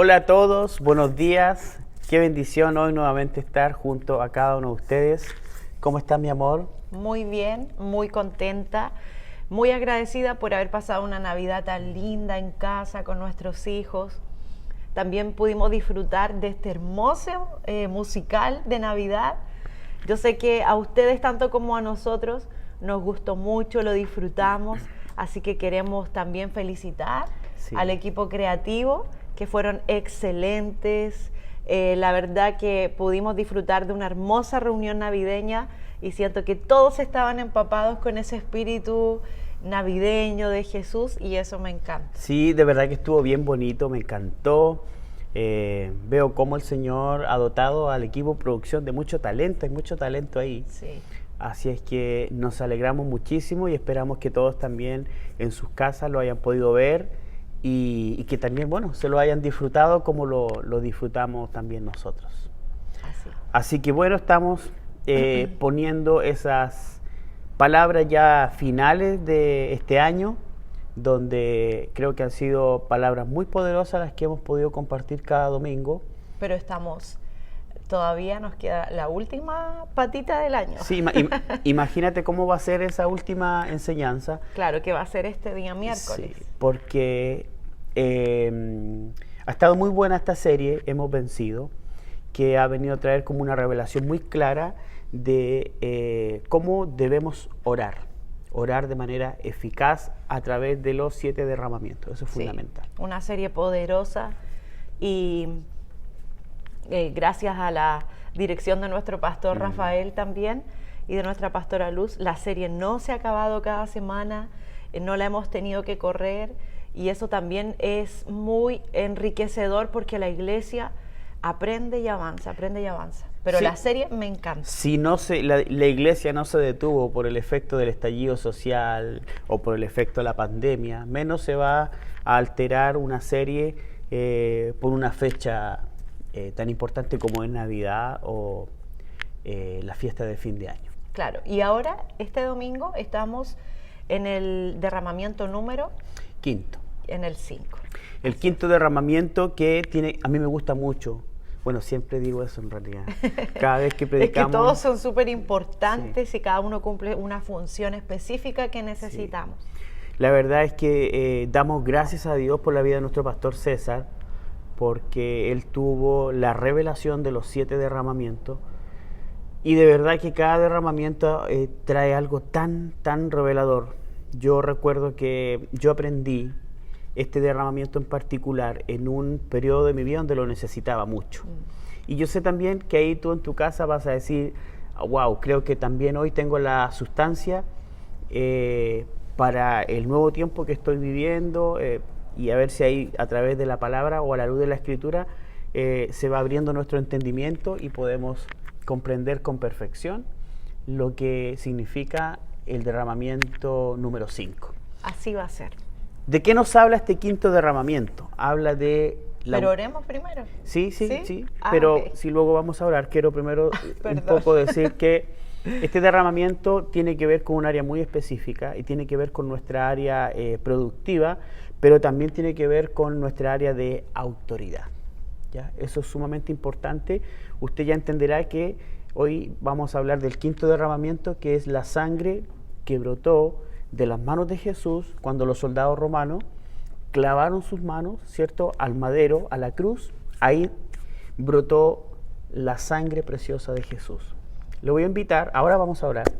Hola a todos, buenos días. Qué bendición hoy nuevamente estar junto a cada uno de ustedes. ¿Cómo está mi amor? Muy bien, muy contenta, muy agradecida por haber pasado una Navidad tan linda en casa con nuestros hijos. También pudimos disfrutar de este hermoso musical de Navidad. Yo sé que a ustedes tanto como a nosotros nos gustó mucho, lo disfrutamos, así que queremos también felicitar al equipo creativo, que fueron excelentes. La verdad que pudimos disfrutar de una hermosa reunión navideña y siento que todos estaban empapados con ese espíritu navideño de Jesús y eso me encanta. Sí, de verdad que estuvo bien bonito, me encantó. Veo cómo el Señor ha dotado al equipo de producción de mucho talento, hay mucho talento ahí. Sí. Así es que nos alegramos muchísimo y esperamos que todos también en sus casas lo hayan podido ver y que también, bueno, se lo hayan disfrutado como lo disfrutamos también nosotros. Así que bueno, estamos poniendo esas palabras ya finales de este año, donde creo que han sido palabras muy poderosas las que hemos podido compartir cada domingo. Pero todavía nos queda la última patita del año. Sí, imagínate cómo va a ser esa última enseñanza. Claro, que va a ser este día miércoles. Sí, porque ha estado muy buena esta serie, Hemos Vencido, que ha venido a traer como una revelación muy clara de cómo debemos orar de manera eficaz a través de los 7 derramamientos. Eso es fundamental. Una serie poderosa y gracias a la dirección de nuestro pastor Rafael también y de nuestra pastora Luz, la serie no se ha acabado cada semana, no la hemos tenido que correr y eso también es muy enriquecedor porque la iglesia aprende y avanza. Pero sí, la serie me encanta. Si la iglesia no se detuvo por el efecto del estallido social o por el efecto de la pandemia, menos se va a alterar una serie por una fecha tan importante como es Navidad o la fiesta de fin de año. Claro, y ahora este domingo estamos en el derramamiento número... Quinto. En el 5. El quinto derramamiento que a mí me gusta mucho. Bueno, siempre digo eso en realidad. Cada vez que predicamos... Es que todos son súper importantes y cada uno cumple una función específica que necesitamos. Sí. La verdad es que damos gracias a Dios por la vida de nuestro pastor César, porque él tuvo la revelación de los 7 derramamientos y de verdad que cada derramamiento trae algo tan revelador. Yo recuerdo que yo aprendí este derramamiento en particular en un periodo de mi vida donde lo necesitaba mucho. Y yo sé también que ahí tú en tu casa vas a decir, wow, creo que también hoy tengo la sustancia para el nuevo tiempo que estoy viviendo y a ver si ahí a través de la palabra o a la luz de la escritura se va abriendo nuestro entendimiento y podemos comprender con perfección lo que significa el derramamiento número 5. Así va a ser. ¿De qué nos habla este quinto derramamiento? Habla de... Pero oremos primero. Sí. Pero okay, si luego vamos a orar, quiero primero un poco decir que este derramamiento tiene que ver con un área muy específica y tiene que ver con nuestra área productiva, pero también tiene que ver con nuestra área de autoridad. ¿Ya? Eso es sumamente importante. Usted ya entenderá que hoy vamos a hablar del quinto derramamiento, que es la sangre que brotó de las manos de Jesús cuando los soldados romanos clavaron sus manos, ¿cierto?, al madero, a la cruz. Ahí brotó la sangre preciosa de Jesús. Le voy a invitar, ahora vamos a orar,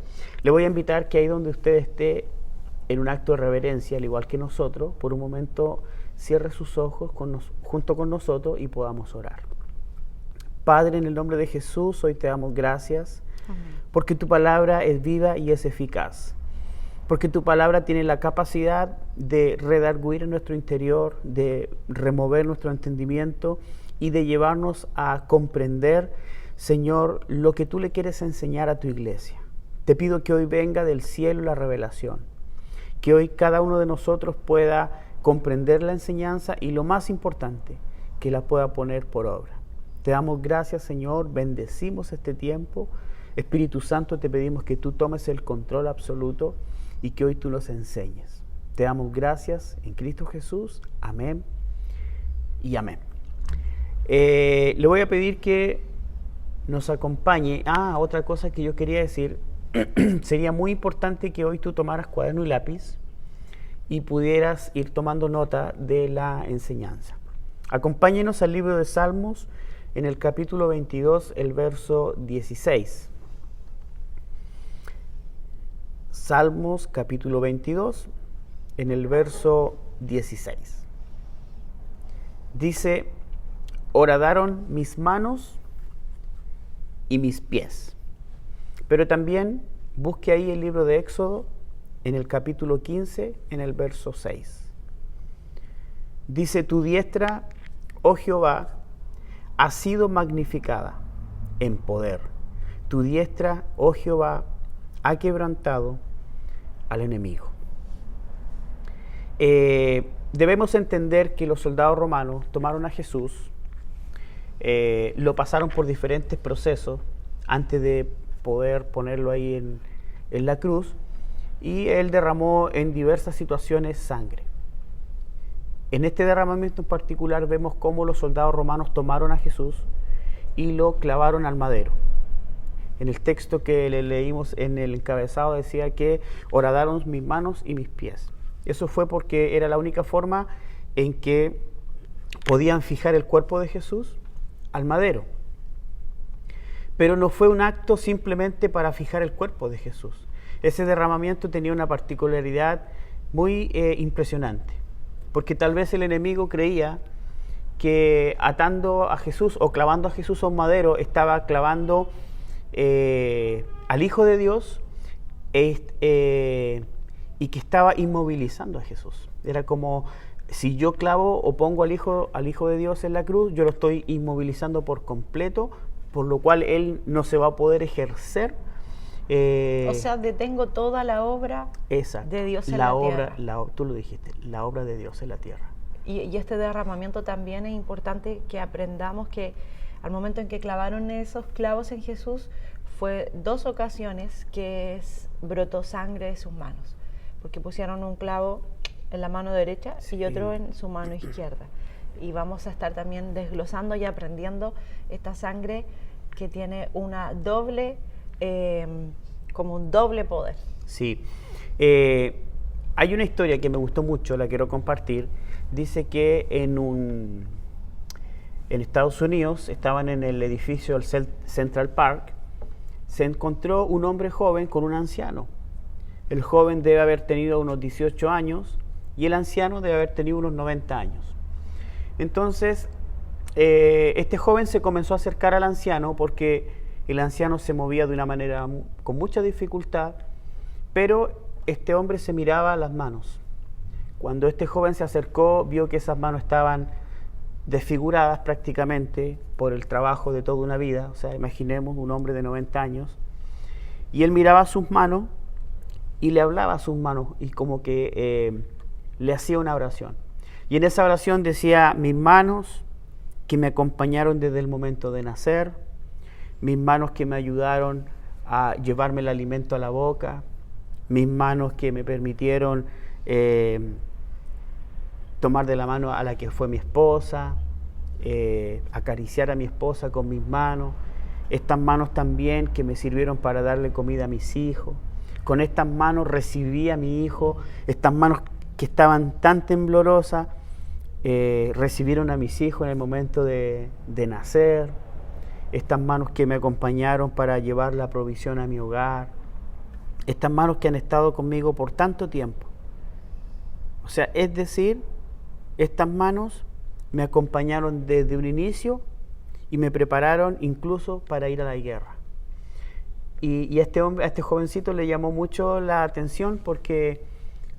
le voy a invitar que ahí donde usted esté en un acto de reverencia, al igual que nosotros, por un momento cierre sus ojos junto con nosotros y podamos orar. Padre, en el nombre de Jesús, hoy te damos gracias. Amén. Porque tu palabra es viva y es eficaz. Porque tu palabra tiene la capacidad de redarguir en nuestro interior, de remover nuestro entendimiento y de llevarnos a comprender, Señor, lo que tú le quieres enseñar a tu iglesia. Te pido que hoy venga del cielo la revelación, que hoy cada uno de nosotros pueda comprender la enseñanza y lo más importante, que la pueda poner por obra. Te damos gracias, Señor, bendecimos este tiempo. Espíritu Santo, te pedimos que tú tomes el control absoluto y que hoy tú nos enseñes. Te damos gracias en Cristo Jesús. Amén y amén. Le voy a pedir que nos acompañe. Otra cosa que yo quería decir, sería muy importante que hoy tú tomaras cuaderno y lápiz y pudieras ir tomando nota de la enseñanza. Acompáñenos al libro de Salmos en el capítulo 22, el verso 16. Salmos capítulo 22, en el verso 16. Dice: horadaron mis manos y mis pies. Pero también busque ahí el libro de Éxodo, en el capítulo 15, en el verso 6. Dice: tu diestra, oh Jehová, ha sido magnificada en poder. Tu diestra, oh Jehová, ha quebrantado al enemigo. Debemos entender que los soldados romanos tomaron a Jesús, lo pasaron por diferentes procesos antes de poder ponerlo ahí en la cruz, y él derramó en diversas situaciones sangre. En este derramamiento en particular vemos cómo los soldados romanos tomaron a Jesús y lo clavaron al madero. En el texto que le leímos en el encabezado decía que horadaron mis manos y mis pies. Eso fue porque era la única forma en que podían fijar el cuerpo de Jesús al madero. Pero no fue un acto simplemente para fijar el cuerpo de Jesús. Ese derramamiento tenía una particularidad muy impresionante, porque tal vez el enemigo creía que atando a Jesús o clavando a Jesús a un madero estaba clavando al Hijo de Dios y que estaba inmovilizando a Jesús. Era como, si yo clavo o pongo al Hijo de Dios en la cruz, yo lo estoy inmovilizando por completo, por lo cual Él no se va a poder ejercer. O sea, detengo toda la obra de Dios en la tierra. Tú lo dijiste, la obra de Dios en la tierra. Y este derramamiento también es importante que aprendamos que al momento en que clavaron esos clavos en Jesús, fue 2 ocasiones que brotó sangre de sus manos, porque pusieron un clavo en la mano derecha y otro en su mano izquierda. Y vamos a estar también desglosando y aprendiendo esta sangre que tiene una doble, como un doble poder. Sí. Hay una historia que me gustó mucho, la quiero compartir. Dice que en Estados Unidos, estaban en el edificio del Central Park, se encontró un hombre joven con un anciano. El joven debe haber tenido unos 18 años y el anciano debe haber tenido unos 90 años. Entonces, este joven se comenzó a acercar al anciano porque el anciano se movía de una manera con mucha dificultad, pero este hombre se miraba las manos. Cuando este joven se acercó, vio que esas manos estaban desfiguradas prácticamente por el trabajo de toda una vida. O sea, imaginemos un hombre de 90 años, y él miraba sus manos y le hablaba a sus manos y como que le hacía una oración. Y en esa oración decía: mis manos que me acompañaron desde el momento de nacer, mis manos que me ayudaron a llevarme el alimento a la boca, mis manos que me permitieron tomar de la mano a la que fue mi esposa, acariciar a mi esposa con mis manos, estas manos también que me sirvieron para darle comida a mis hijos, con estas manos recibí a mi hijo, estas manos que estaban tan temblorosas recibieron a mis hijos en el momento de nacer, estas manos que me acompañaron para llevar la provisión a mi hogar, estas manos que han estado conmigo por tanto tiempo. O sea, es decir, estas manos me acompañaron desde un inicio y me prepararon incluso para ir a la guerra. Y a este jovencito le llamó mucho la atención porque,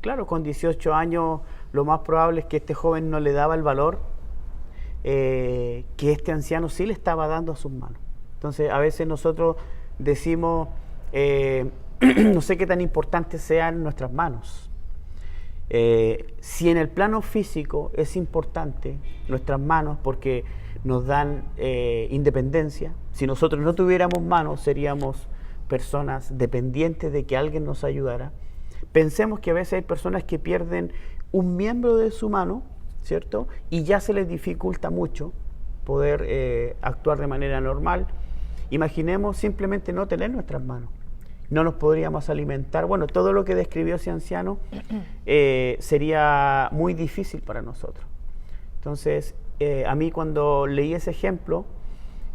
claro, con 18 años lo más probable es que este joven no le daba el valor que este anciano sí le estaba dando a sus manos. Entonces, a veces nosotros decimos, no sé qué tan importantes sean nuestras manos. Si en el plano físico es importante nuestras manos porque nos dan independencia, si nosotros no tuviéramos manos seríamos personas dependientes de que alguien nos ayudara. Pensemos que a veces hay personas que pierden un miembro de su mano, ¿cierto? Y ya se les dificulta mucho poder actuar de manera normal. Imaginemos simplemente no tener nuestras manos. No nos podríamos alimentar. Bueno, todo lo que describió ese anciano sería muy difícil para nosotros. Entonces, a mí cuando leí ese ejemplo,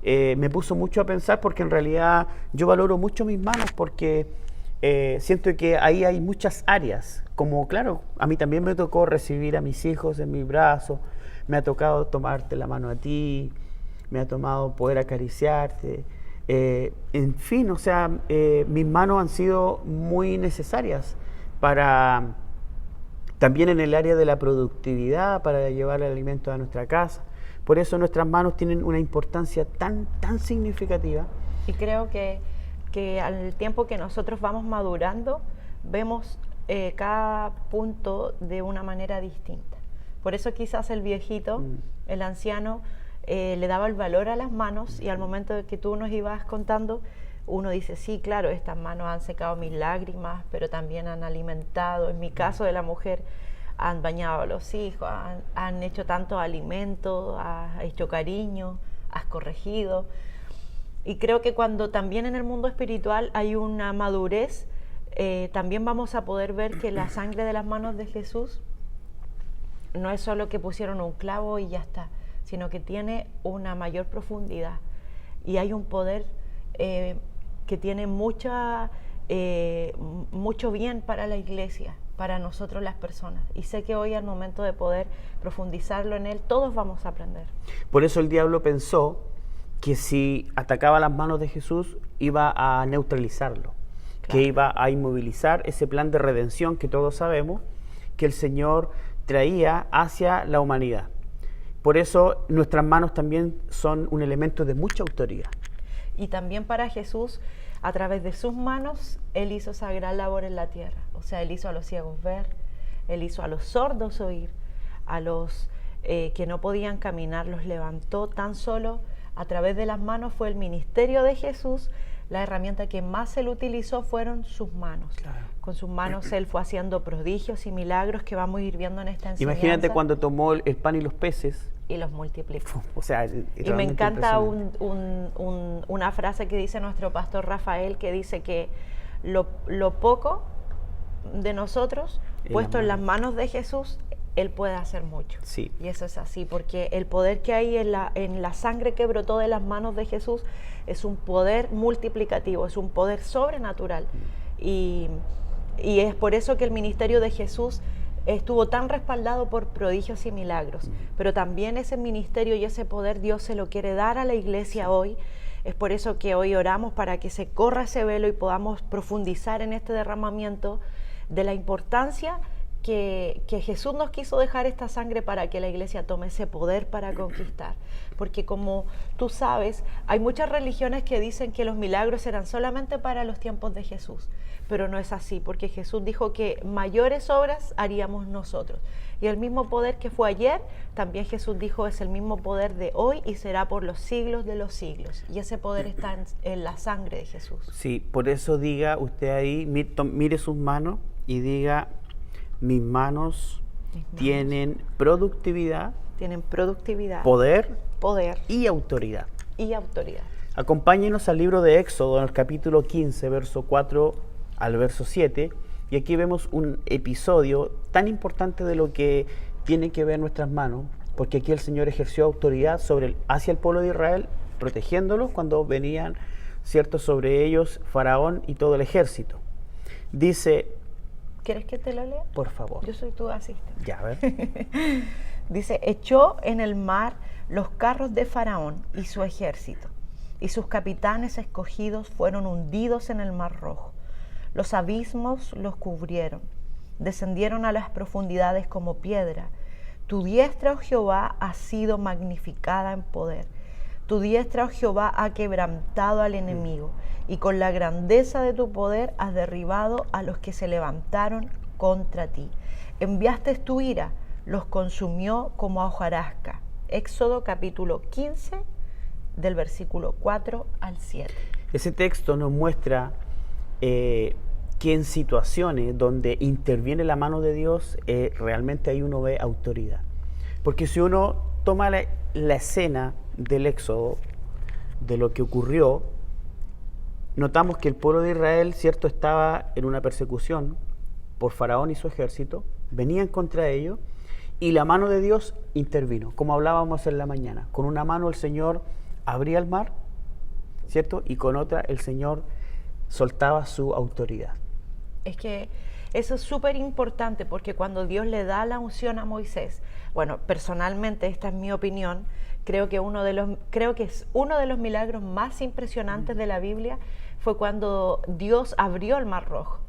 me puso mucho a pensar, porque en realidad yo valoro mucho mis manos, porque siento que ahí hay muchas áreas. Como, claro, a mí también me tocó recibir a mis hijos en mis brazos, me ha tocado tomarte la mano a ti, me ha tomado poder acariciarte. En fin, o sea, mis manos han sido muy necesarias para, también en el área de la productividad, para llevar el alimento a nuestra casa. Por eso nuestras manos tienen una importancia tan significativa. Y creo que al tiempo que nosotros vamos madurando, vemos cada punto de una manera distinta. Por eso quizás el viejito, el anciano, le daba el valor a las manos, y al momento de que tú nos ibas contando, uno dice, sí, claro, estas manos han secado mis lágrimas, pero también han alimentado. En mi caso de la mujer, han bañado a los hijos, han hecho tantos alimentos, has hecho cariño, has corregido. Y creo que cuando también en el mundo espiritual hay una madurez, también vamos a poder ver que la sangre de las manos de Jesús no es solo que pusieron un clavo y ya está, sino que tiene una mayor profundidad, y hay un poder que tiene mucho bien para la iglesia, para nosotros las personas. Y sé que hoy, al momento de poder profundizarlo en él, todos vamos a aprender. Por eso el diablo pensó que si atacaba las manos de Jesús, iba a neutralizarlo, claro, que iba a inmovilizar ese plan de redención que todos sabemos que el Señor traía hacia la humanidad. Por eso nuestras manos también son un elemento de mucha autoridad. Y también para Jesús, a través de sus manos, Él hizo esa gran labor en la tierra. O sea, Él hizo a los ciegos ver, Él hizo a los sordos oír, a los que no podían caminar, los levantó. Tan solo a través de las manos fue el ministerio de Jesús. La herramienta que más Él utilizó fueron sus manos. Claro. Con sus manos Él fue haciendo prodigios y milagros que vamos a ir viendo en esta enseñanza. Imagínate cuando tomó el pan y los peces. Y los multiplicó. O sea, y me encanta una frase que dice nuestro pastor Rafael, que dice que lo poco de nosotros, puesto en las manos de Jesús, Él puede hacer mucho. Sí. Y eso es así, porque el poder que hay en la sangre que brotó de las manos de Jesús es un poder multiplicativo, es un poder sobrenatural. Y es por eso que el ministerio de Jesús estuvo tan respaldado por prodigios y milagros. Pero también ese ministerio y ese poder Dios se lo quiere dar a la iglesia hoy. Es por eso que hoy oramos para que se corra ese velo y podamos profundizar en este derramamiento de la importancia que Jesús nos quiso dejar esta sangre para que la iglesia tome ese poder para conquistar. Porque como tú sabes, hay muchas religiones que dicen que los milagros eran solamente para los tiempos de Jesús, pero no es así, porque Jesús dijo que mayores obras haríamos nosotros. Y el mismo poder que fue ayer, también Jesús dijo es el mismo poder de hoy y será por los siglos de los siglos. Y ese poder está en la sangre de Jesús. Sí, por eso diga usted ahí, mire sus manos y diga: mis manos tienen productividad, poder y autoridad. Acompáñenos al libro de Éxodo, en el capítulo 15, verso 4 al verso 7, y aquí vemos un episodio tan importante de lo que tiene que ver nuestras manos, porque aquí el Señor ejerció autoridad hacia el pueblo de Israel, protegiéndolos cuando venían, ¿cierto?, sobre ellos Faraón y todo el ejército. Dice... ¿Quieres que te lo lea? Por favor. Yo soy tu asistente. Ya, a ver. Dice: echó en el mar los carros de Faraón y su ejército, y sus capitanes escogidos fueron hundidos en el mar Rojo. Los abismos los cubrieron, descendieron a las profundidades como piedra. Tu diestra, oh Jehová, ha sido magnificada en poder. Tu diestra, oh Jehová, ha quebrantado al enemigo, y con la grandeza de tu poder has derribado a los que se levantaron contra ti. Enviaste tu ira, los consumió como a hojarasca. Éxodo capítulo 15, del versículo 4 al 7. Ese texto nos muestra que en situaciones donde interviene la mano de Dios, realmente ahí uno ve autoridad. Porque si uno toma la escena del Éxodo, de lo que ocurrió, notamos que el pueblo de Israel, cierto, estaba en una persecución por Faraón y su ejército, venían contra ellos, y la mano de Dios intervino, como hablábamos en la mañana. Con una mano el Señor abría el mar, ¿cierto? Y con otra el Señor soltaba su autoridad. Es que eso es súper importante, porque cuando Dios le da la unción a Moisés, bueno, personalmente, esta es mi opinión, creo que es uno de los milagros más impresionantes de la Biblia fue cuando Dios abrió el Mar Rojo.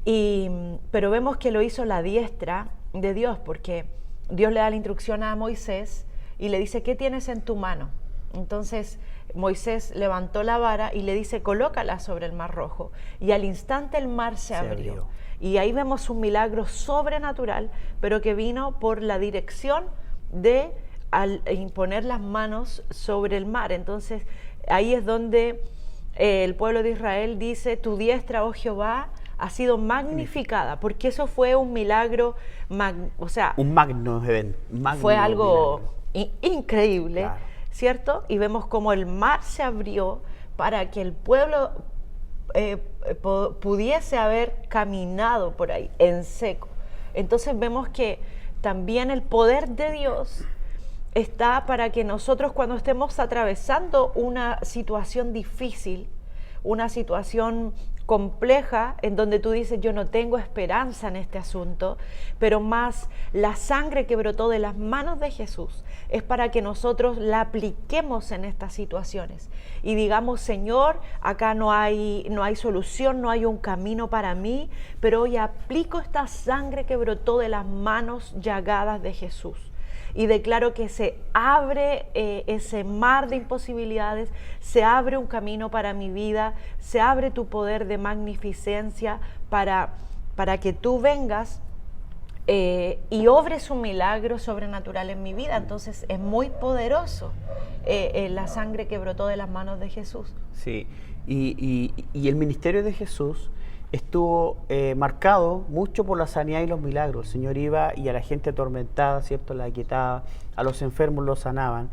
Pero vemos que lo hizo la diestra de Dios, porque Dios le da la instrucción a Moisés y le dice: ¿qué tienes en tu mano? Entonces Moisés levantó la vara y le dice: colócala sobre el Mar Rojo, y al instante el mar se abrió. Y ahí vemos un milagro sobrenatural, pero que vino por la dirección de al imponer las manos sobre el mar. Entonces ahí es donde el pueblo de Israel dice: tu diestra, oh Jehová, ha sido magnificada, porque eso fue un milagro, un magno evento. Fue algo increíble, claro, ¿cierto? Y vemos como el mar se abrió para que el pueblo pudiese haber caminado por ahí en seco. Entonces vemos que también el poder de Dios está para que nosotros, cuando estemos atravesando una situación difícil, una situación compleja, en donde tú dices: yo no tengo esperanza en este asunto, pero más la sangre que brotó de las manos de Jesús es para que nosotros la apliquemos en estas situaciones y digamos: Señor, acá no hay solución, no hay un camino para mí, pero hoy aplico esta sangre que brotó de las manos llagadas de Jesús. Y declaro que se abre ese mar de imposibilidades, se abre un camino para mi vida, se abre tu poder de magnificencia para que tú vengas y obres un milagro sobrenatural en mi vida. Entonces es muy poderoso la sangre que brotó de las manos de Jesús. Sí, y el ministerio de Jesús estuvo marcado mucho por la sanidad y los milagros. El Señor iba y a la gente atormentada, ¿cierto?, la quietaba, a los enfermos los sanaban.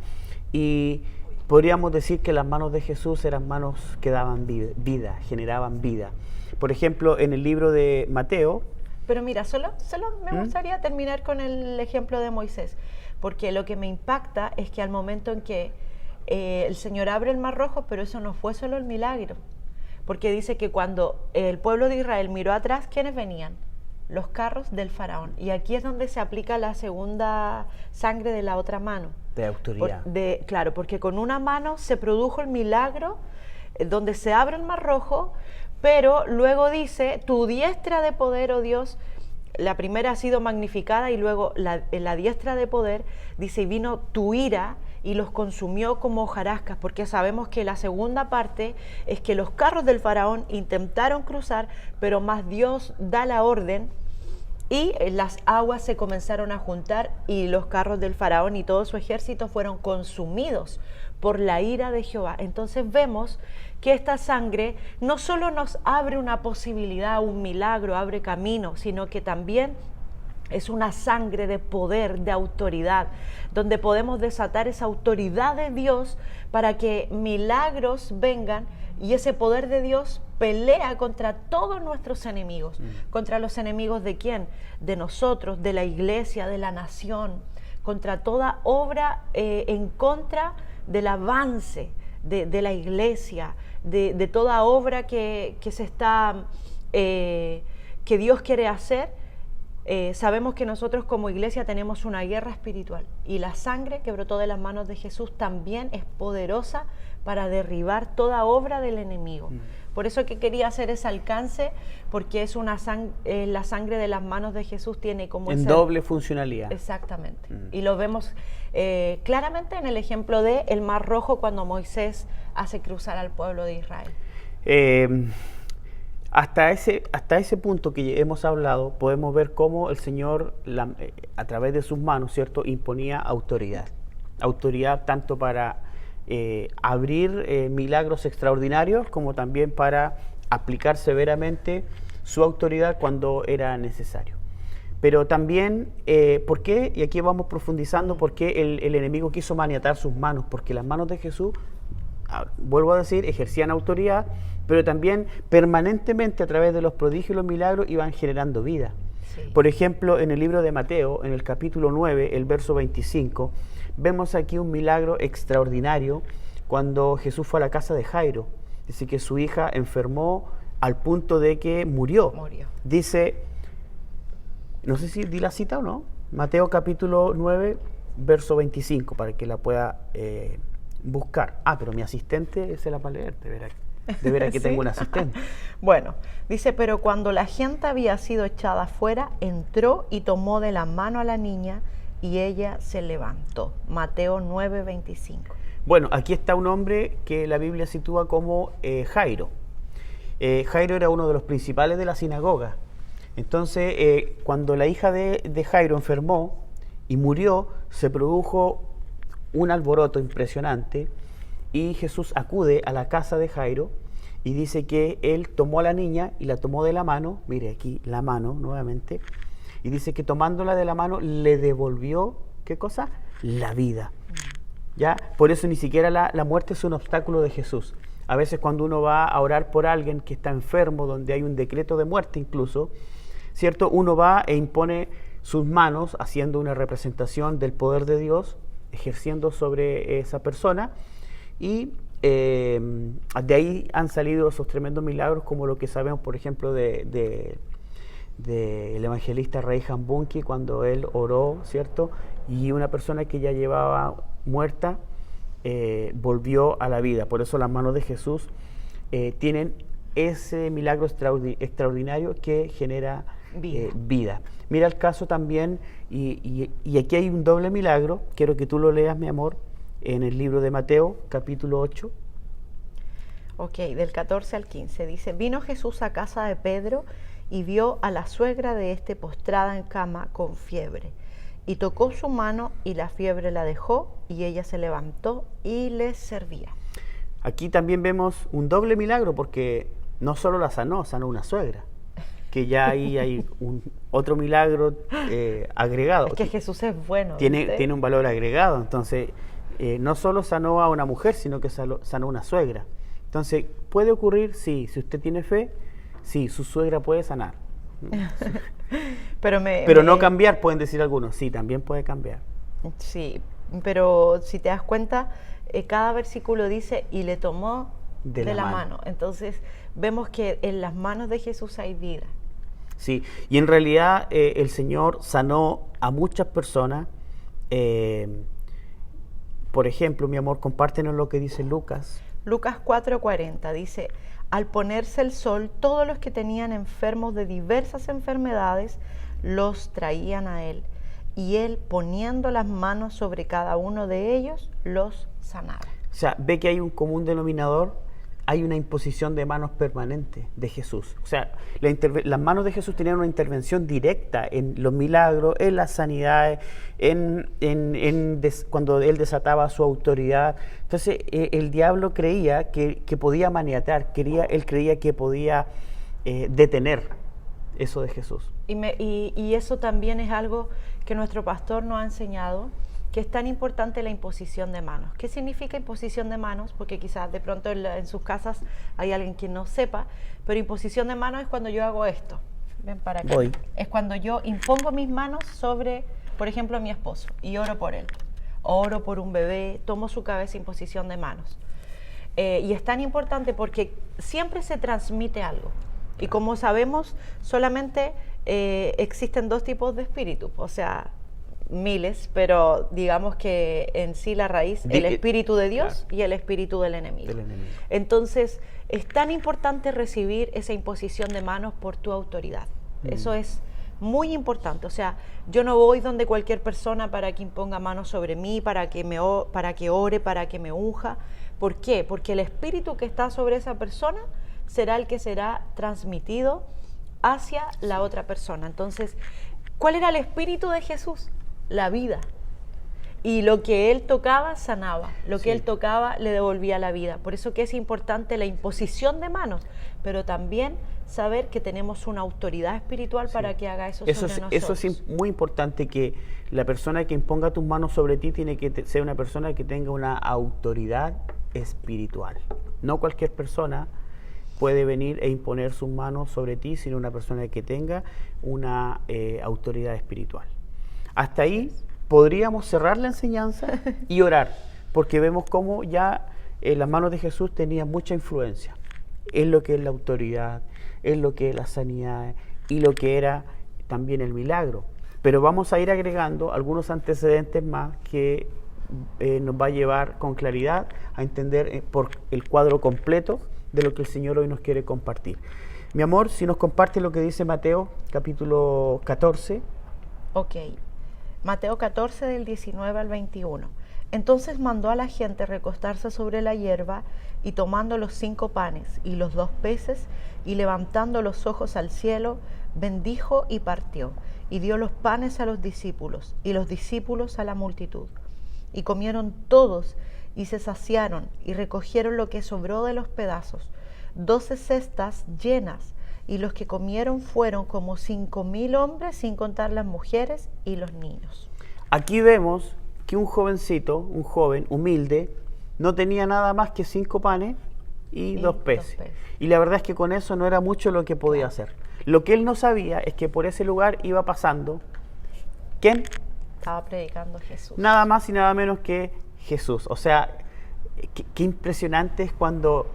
Y podríamos decir que las manos de Jesús eran manos que daban vida, generaban vida. Por ejemplo, en el libro de Mateo... Pero mira, solo me gustaría terminar con el ejemplo de Moisés, porque lo que me impacta es que al momento en que el Señor abre el Mar Rojo, pero eso no fue solo el milagro, porque dice que cuando el pueblo de Israel miró atrás, ¿quiénes venían? Los carros del faraón. Y aquí es donde se aplica la segunda sangre de la otra mano. De autoridad. Claro, porque con una mano se produjo el milagro donde se abre el Mar Rojo, pero luego dice: tu diestra de poder, oh Dios. La primera ha sido magnificada, y luego la diestra de poder dice: y vino tu ira y los consumió como hojarascas, porque sabemos que la segunda parte es que los carros del faraón intentaron cruzar, pero más Dios da la orden y las aguas se comenzaron a juntar y los carros del faraón y todo su ejército fueron consumidos por la ira de Jehová. Entonces vemos que esta sangre no solo nos abre una posibilidad, un milagro, abre camino, sino que también es una sangre de poder, de autoridad, donde podemos desatar esa autoridad de Dios para que milagros vengan, y ese poder de Dios pelea contra todos nuestros enemigos. ¿Contra los enemigos de quién? De nosotros, de la iglesia, de la nación, contra toda obra en contra del avance de la iglesia, de toda obra que se está, que Dios quiere hacer. Sabemos que nosotros como iglesia tenemos una guerra espiritual, y la sangre que brotó de las manos de Jesús también es poderosa para derribar toda obra del enemigo. Por eso que quería hacer ese alcance, porque es la sangre de las manos de Jesús tiene como en doble funcionalidad. Exactamente. Y lo vemos claramente en el ejemplo de el Mar Rojo, cuando Moisés hace cruzar al pueblo de Israel. Hasta ese punto que hemos hablado, podemos ver cómo el Señor, a través de sus manos, ¿cierto?, imponía autoridad. Autoridad tanto para abrir milagros extraordinarios, como también para aplicar severamente su autoridad cuando era necesario. Pero también, ¿por qué? Y aquí vamos profundizando, ¿por qué el enemigo quiso maniatar sus manos? Porque las manos de Jesús, vuelvo a decir, ejercían autoridad, pero también permanentemente a través de los prodigios y los milagros iban generando vida. Sí. Por ejemplo, en el libro de Mateo, en el capítulo 9, el verso 25, vemos aquí un milagro extraordinario cuando Jesús fue a la casa de Jairo. Dice que su hija enfermó al punto de que murió. Dice, no sé si di la cita o no, Mateo capítulo 9, verso 25, para que la pueda buscar. Pero mi asistente se la va a leer, de veras que ¿sí? Tengo un asistente. Bueno, dice, pero cuando la gente había sido echada afuera, entró y tomó de la mano a la niña y ella se levantó. Mateo 9, 25. Bueno, aquí está un hombre que la Biblia sitúa como Jairo. Jairo era uno de los principales de la sinagoga. Entonces, cuando la hija de Jairo enfermó y murió, se produjo un alboroto impresionante y Jesús acude a la casa de Jairo y dice que él tomó a la niña y la tomó de la mano, mire aquí la mano nuevamente, y dice que tomándola de la mano le devolvió, ¿qué cosa? La vida. ¿Ya? Por eso ni siquiera la muerte es un obstáculo de Jesús. A veces cuando uno va a orar por alguien que está enfermo, donde hay un decreto de muerte incluso, ¿cierto? Uno va e impone sus manos haciendo una representación del poder de Dios, ejerciendo sobre esa persona, y de ahí han salido esos tremendos milagros, como lo que sabemos, por ejemplo, del evangelista Reinhard Bonnke, cuando él oró, ¿cierto? Y una persona que ya llevaba muerta volvió a la vida. Por eso las manos de Jesús tienen ese milagro extraordinario que genera vida. Mira el caso también, y aquí hay un doble milagro. Quiero que tú lo leas, mi amor, en el libro de Mateo, capítulo 8. Ok, del 14 al 15. Dice, vino Jesús a casa de Pedro y vio a la suegra de este postrada en cama con fiebre. Y tocó su mano y la fiebre la dejó y ella se levantó y les servía. Aquí también vemos un doble milagro porque no solo la sanó una suegra, que ya ahí hay otro milagro agregado. Es que Jesús es bueno. Tiene un valor agregado. Entonces, no solo sanó a una mujer, sino que sanó a una suegra. Entonces, ¿puede ocurrir? Sí. Si usted tiene fe, sí, su suegra puede sanar. Pero no cambiar, pueden decir algunos. Sí, también puede cambiar. Sí, pero si te das cuenta, cada versículo dice, y le tomó de la mano. Entonces, vemos que en las manos de Jesús hay vida. Sí, y en realidad el Señor sanó a muchas personas. Por ejemplo, mi amor, compártenos lo que dice Lucas. Lucas 4:40 dice, al ponerse el sol, todos los que tenían enfermos de diversas enfermedades los traían a él, y él, poniendo las manos sobre cada uno de ellos, los sanaba. O sea, ve que hay un común denominador, hay una imposición de manos permanente de Jesús. O sea, las manos de Jesús tenían una intervención directa en los milagros, en las sanidades, cuando él desataba su autoridad. Entonces, el diablo creía que podía maniatar, él creía que podía detener eso de Jesús. Y eso también es algo que nuestro pastor nos ha enseñado, que es tan importante la imposición de manos. ¿Qué significa imposición de manos? Porque quizás de pronto en sus casas hay alguien que no sepa, pero imposición de manos es cuando yo hago esto. Ven para acá. Voy. Es cuando yo impongo mis manos sobre, por ejemplo, a mi esposo y oro por él. Oro por un bebé, tomo su cabeza, imposición de manos. Y es tan importante porque siempre se transmite algo. Y como sabemos, solamente existen dos tipos de espíritus, o sea, miles, pero digamos que en sí la raíz, el espíritu de Dios, claro, y el espíritu del enemigo. Entonces, es tan importante recibir esa imposición de manos por tu autoridad. Eso es muy importante. O sea, yo no voy donde cualquier persona para que imponga manos sobre mí, para que ore, para que me unja. ¿Por qué? Porque el espíritu que está sobre esa persona será el que será transmitido hacia la otra persona. Entonces, ¿cuál era el espíritu de Jesús? La vida. Y lo que él tocaba sanaba, lo que él tocaba le devolvía la vida. Por eso que es importante la imposición de manos, pero también saber que tenemos una autoridad espiritual para que haga eso sobre nosotros. Eso es muy importante, que la persona que imponga tus manos sobre ti tiene que ser una persona que tenga una autoridad espiritual. No cualquier persona puede venir e imponer sus manos sobre ti, sino una persona que tenga una autoridad espiritual. Hasta ahí podríamos cerrar la enseñanza y orar, porque vemos cómo ya las manos de Jesús tenían mucha influencia en lo que es la autoridad, en lo que es la sanidad y lo que era también el milagro. Pero vamos a ir agregando algunos antecedentes más que nos va a llevar con claridad a entender por el cuadro completo de lo que el Señor hoy nos quiere compartir. Mi amor, si nos comparte lo que dice Mateo, capítulo 14. Ok. Mateo 14 del 19 al 21. Entonces mandó a la gente recostarse sobre la hierba, y tomando los 5 panes y los 2 peces, y levantando los ojos al cielo, bendijo y partió, y dio los panes a los discípulos, y los discípulos a la multitud. Y comieron todos, y se saciaron, y recogieron lo que sobró de los pedazos, 12 cestas llenas, y los que comieron fueron como 5.000 hombres, sin contar las mujeres y los niños. Aquí vemos que un joven humilde, no tenía nada más que 5 panes y 2 peces. Y la verdad es que con eso no era mucho lo que podía hacer. Lo que él no sabía es que por ese lugar iba pasando, ¿quién? Estaba predicando Jesús. Nada más y nada menos que Jesús. O sea, qué impresionante es cuando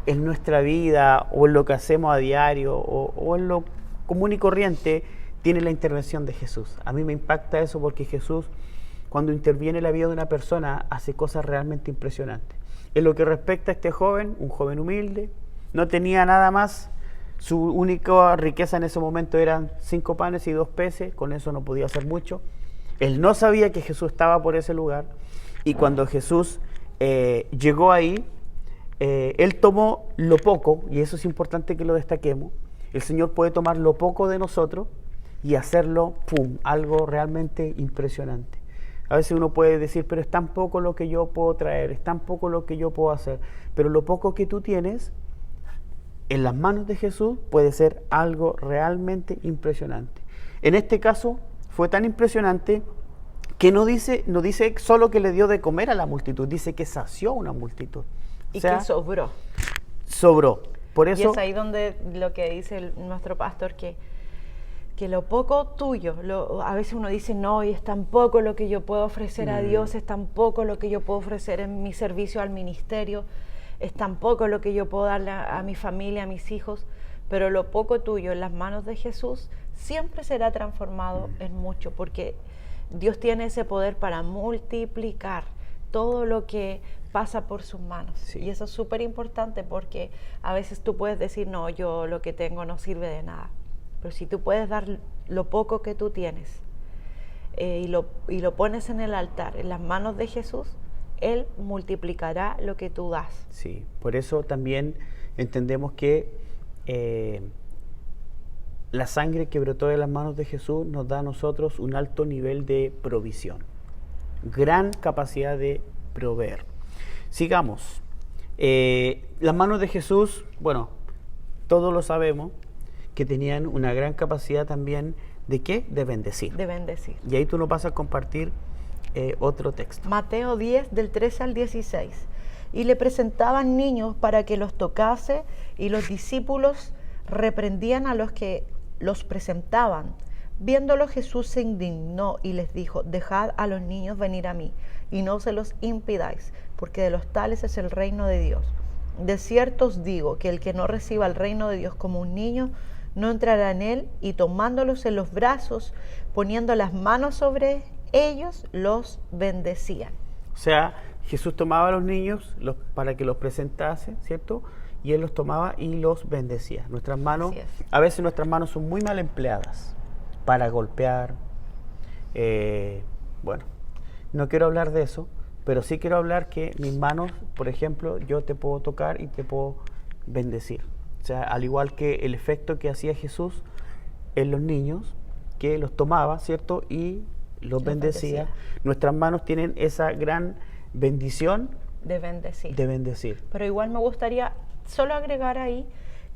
en nuestra vida o en lo que hacemos a diario o en lo común y corriente tiene la intervención de Jesús. A mí me impacta eso, porque Jesús, cuando interviene en la vida de una persona, hace cosas realmente impresionantes. En lo que respecta a este joven, un joven humilde, no tenía nada más, su única riqueza en ese momento eran 5 panes y 2 peces, con eso no podía hacer mucho. Él no sabía que Jesús estaba por ese lugar, y cuando Jesús llegó ahí, él tomó lo poco, y eso es importante que lo destaquemos. El Señor puede tomar lo poco de nosotros y hacerlo, ¡pum!, algo realmente impresionante. A veces uno puede decir, pero es tan poco lo que yo puedo traer, es tan poco lo que yo puedo hacer. Pero lo poco que tú tienes en las manos de Jesús puede ser algo realmente impresionante. En este caso fue tan impresionante que no dice solo que le dio de comer a la multitud, dice que sació una multitud. Y que sobró. Sobró. Por eso, y es ahí donde lo que dice nuestro pastor, que lo poco tuyo, a veces uno dice, no, y es tan poco lo que yo puedo ofrecer a Dios, es tan poco lo que yo puedo ofrecer en mi servicio al ministerio, es tan poco lo que yo puedo darle a mi familia, a mis hijos, pero lo poco tuyo en las manos de Jesús siempre será transformado en mucho, porque Dios tiene ese poder para multiplicar todo lo que pasa por sus manos. Sí. Y eso es súper importante, porque a veces tú puedes decir, no, yo lo que tengo no sirve de nada. Pero si tú puedes dar lo poco que tú tienes y lo pones en el altar, en las manos de Jesús, Él multiplicará lo que tú das. Sí, por eso también entendemos que la sangre que brotó de las manos de Jesús nos da a nosotros un alto nivel de provisión, gran capacidad de proveer. Sigamos. Las manos de Jesús, bueno, todos lo sabemos, que tenían una gran capacidad también ¿de qué? De bendecir. De bendecir. Y ahí tú nos vas a compartir otro texto. Mateo 10, del 13 al 16. Y le presentaban niños para que los tocase, y los discípulos reprendían a los que los presentaban. Viéndolo, Jesús se indignó y les dijo, dejad a los niños venir a mí, y no se los impidáis, porque de los tales es el reino de Dios. De cierto os digo que el que no reciba el reino de Dios como un niño, no entrará en él. Y tomándolos en los brazos, poniendo las manos sobre ellos, los bendecían. O sea, Jesús tomaba a los niños para que los presentase, ¿cierto? Y Él los tomaba y los bendecía. Nuestras manos, a veces nuestras manos son muy mal empleadas para golpear. Bueno, no quiero hablar de eso, pero sí quiero hablar que mis manos, por ejemplo, yo te puedo tocar y te puedo bendecir. O sea, al igual que el efecto que hacía Jesús en los niños, que los tomaba, ¿cierto? Y los bendecía. Nuestras manos tienen esa gran bendición de bendecir. De bendecir. Pero igual me gustaría solo agregar ahí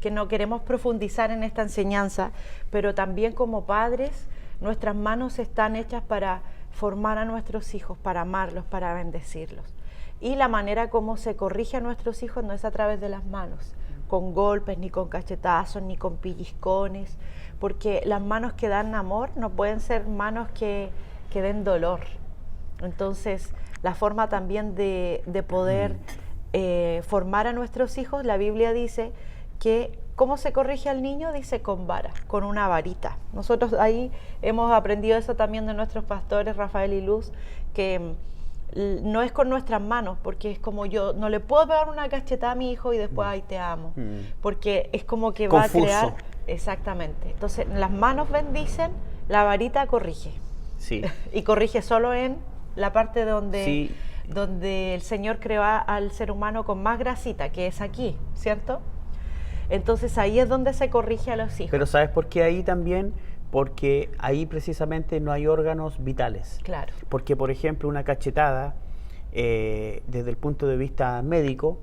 que no queremos profundizar en esta enseñanza, pero también como padres, nuestras manos están hechas para formar a nuestros hijos, para amarlos, para bendecirlos. Y la manera como se corrige a nuestros hijos no es a través de las manos, con golpes, ni con cachetazos, ni con pellizcones, porque las manos que dan amor no pueden ser manos que den dolor. Entonces, la forma también de poder formar a nuestros hijos, la Biblia dice que ¿cómo se corrige al niño? Dice con vara, con una varita. Nosotros ahí hemos aprendido eso también de nuestros pastores, Rafael y Luz, que no es con nuestras manos, porque es como yo no le puedo pegar una cachetada a mi hijo y después ahí te amo, porque es como que confuso. Va a crear, exactamente. Entonces las manos bendicen, la varita corrige. Sí. Y corrige solo en la parte donde, sí. donde el Señor creó al ser humano con más grasita, que es aquí, ¿cierto? Entonces ahí es donde se corrige a los hijos. Pero ¿sabes por qué ahí también? Porque ahí precisamente no hay órganos vitales. Claro. Porque, por ejemplo, una cachetada, desde el punto de vista médico,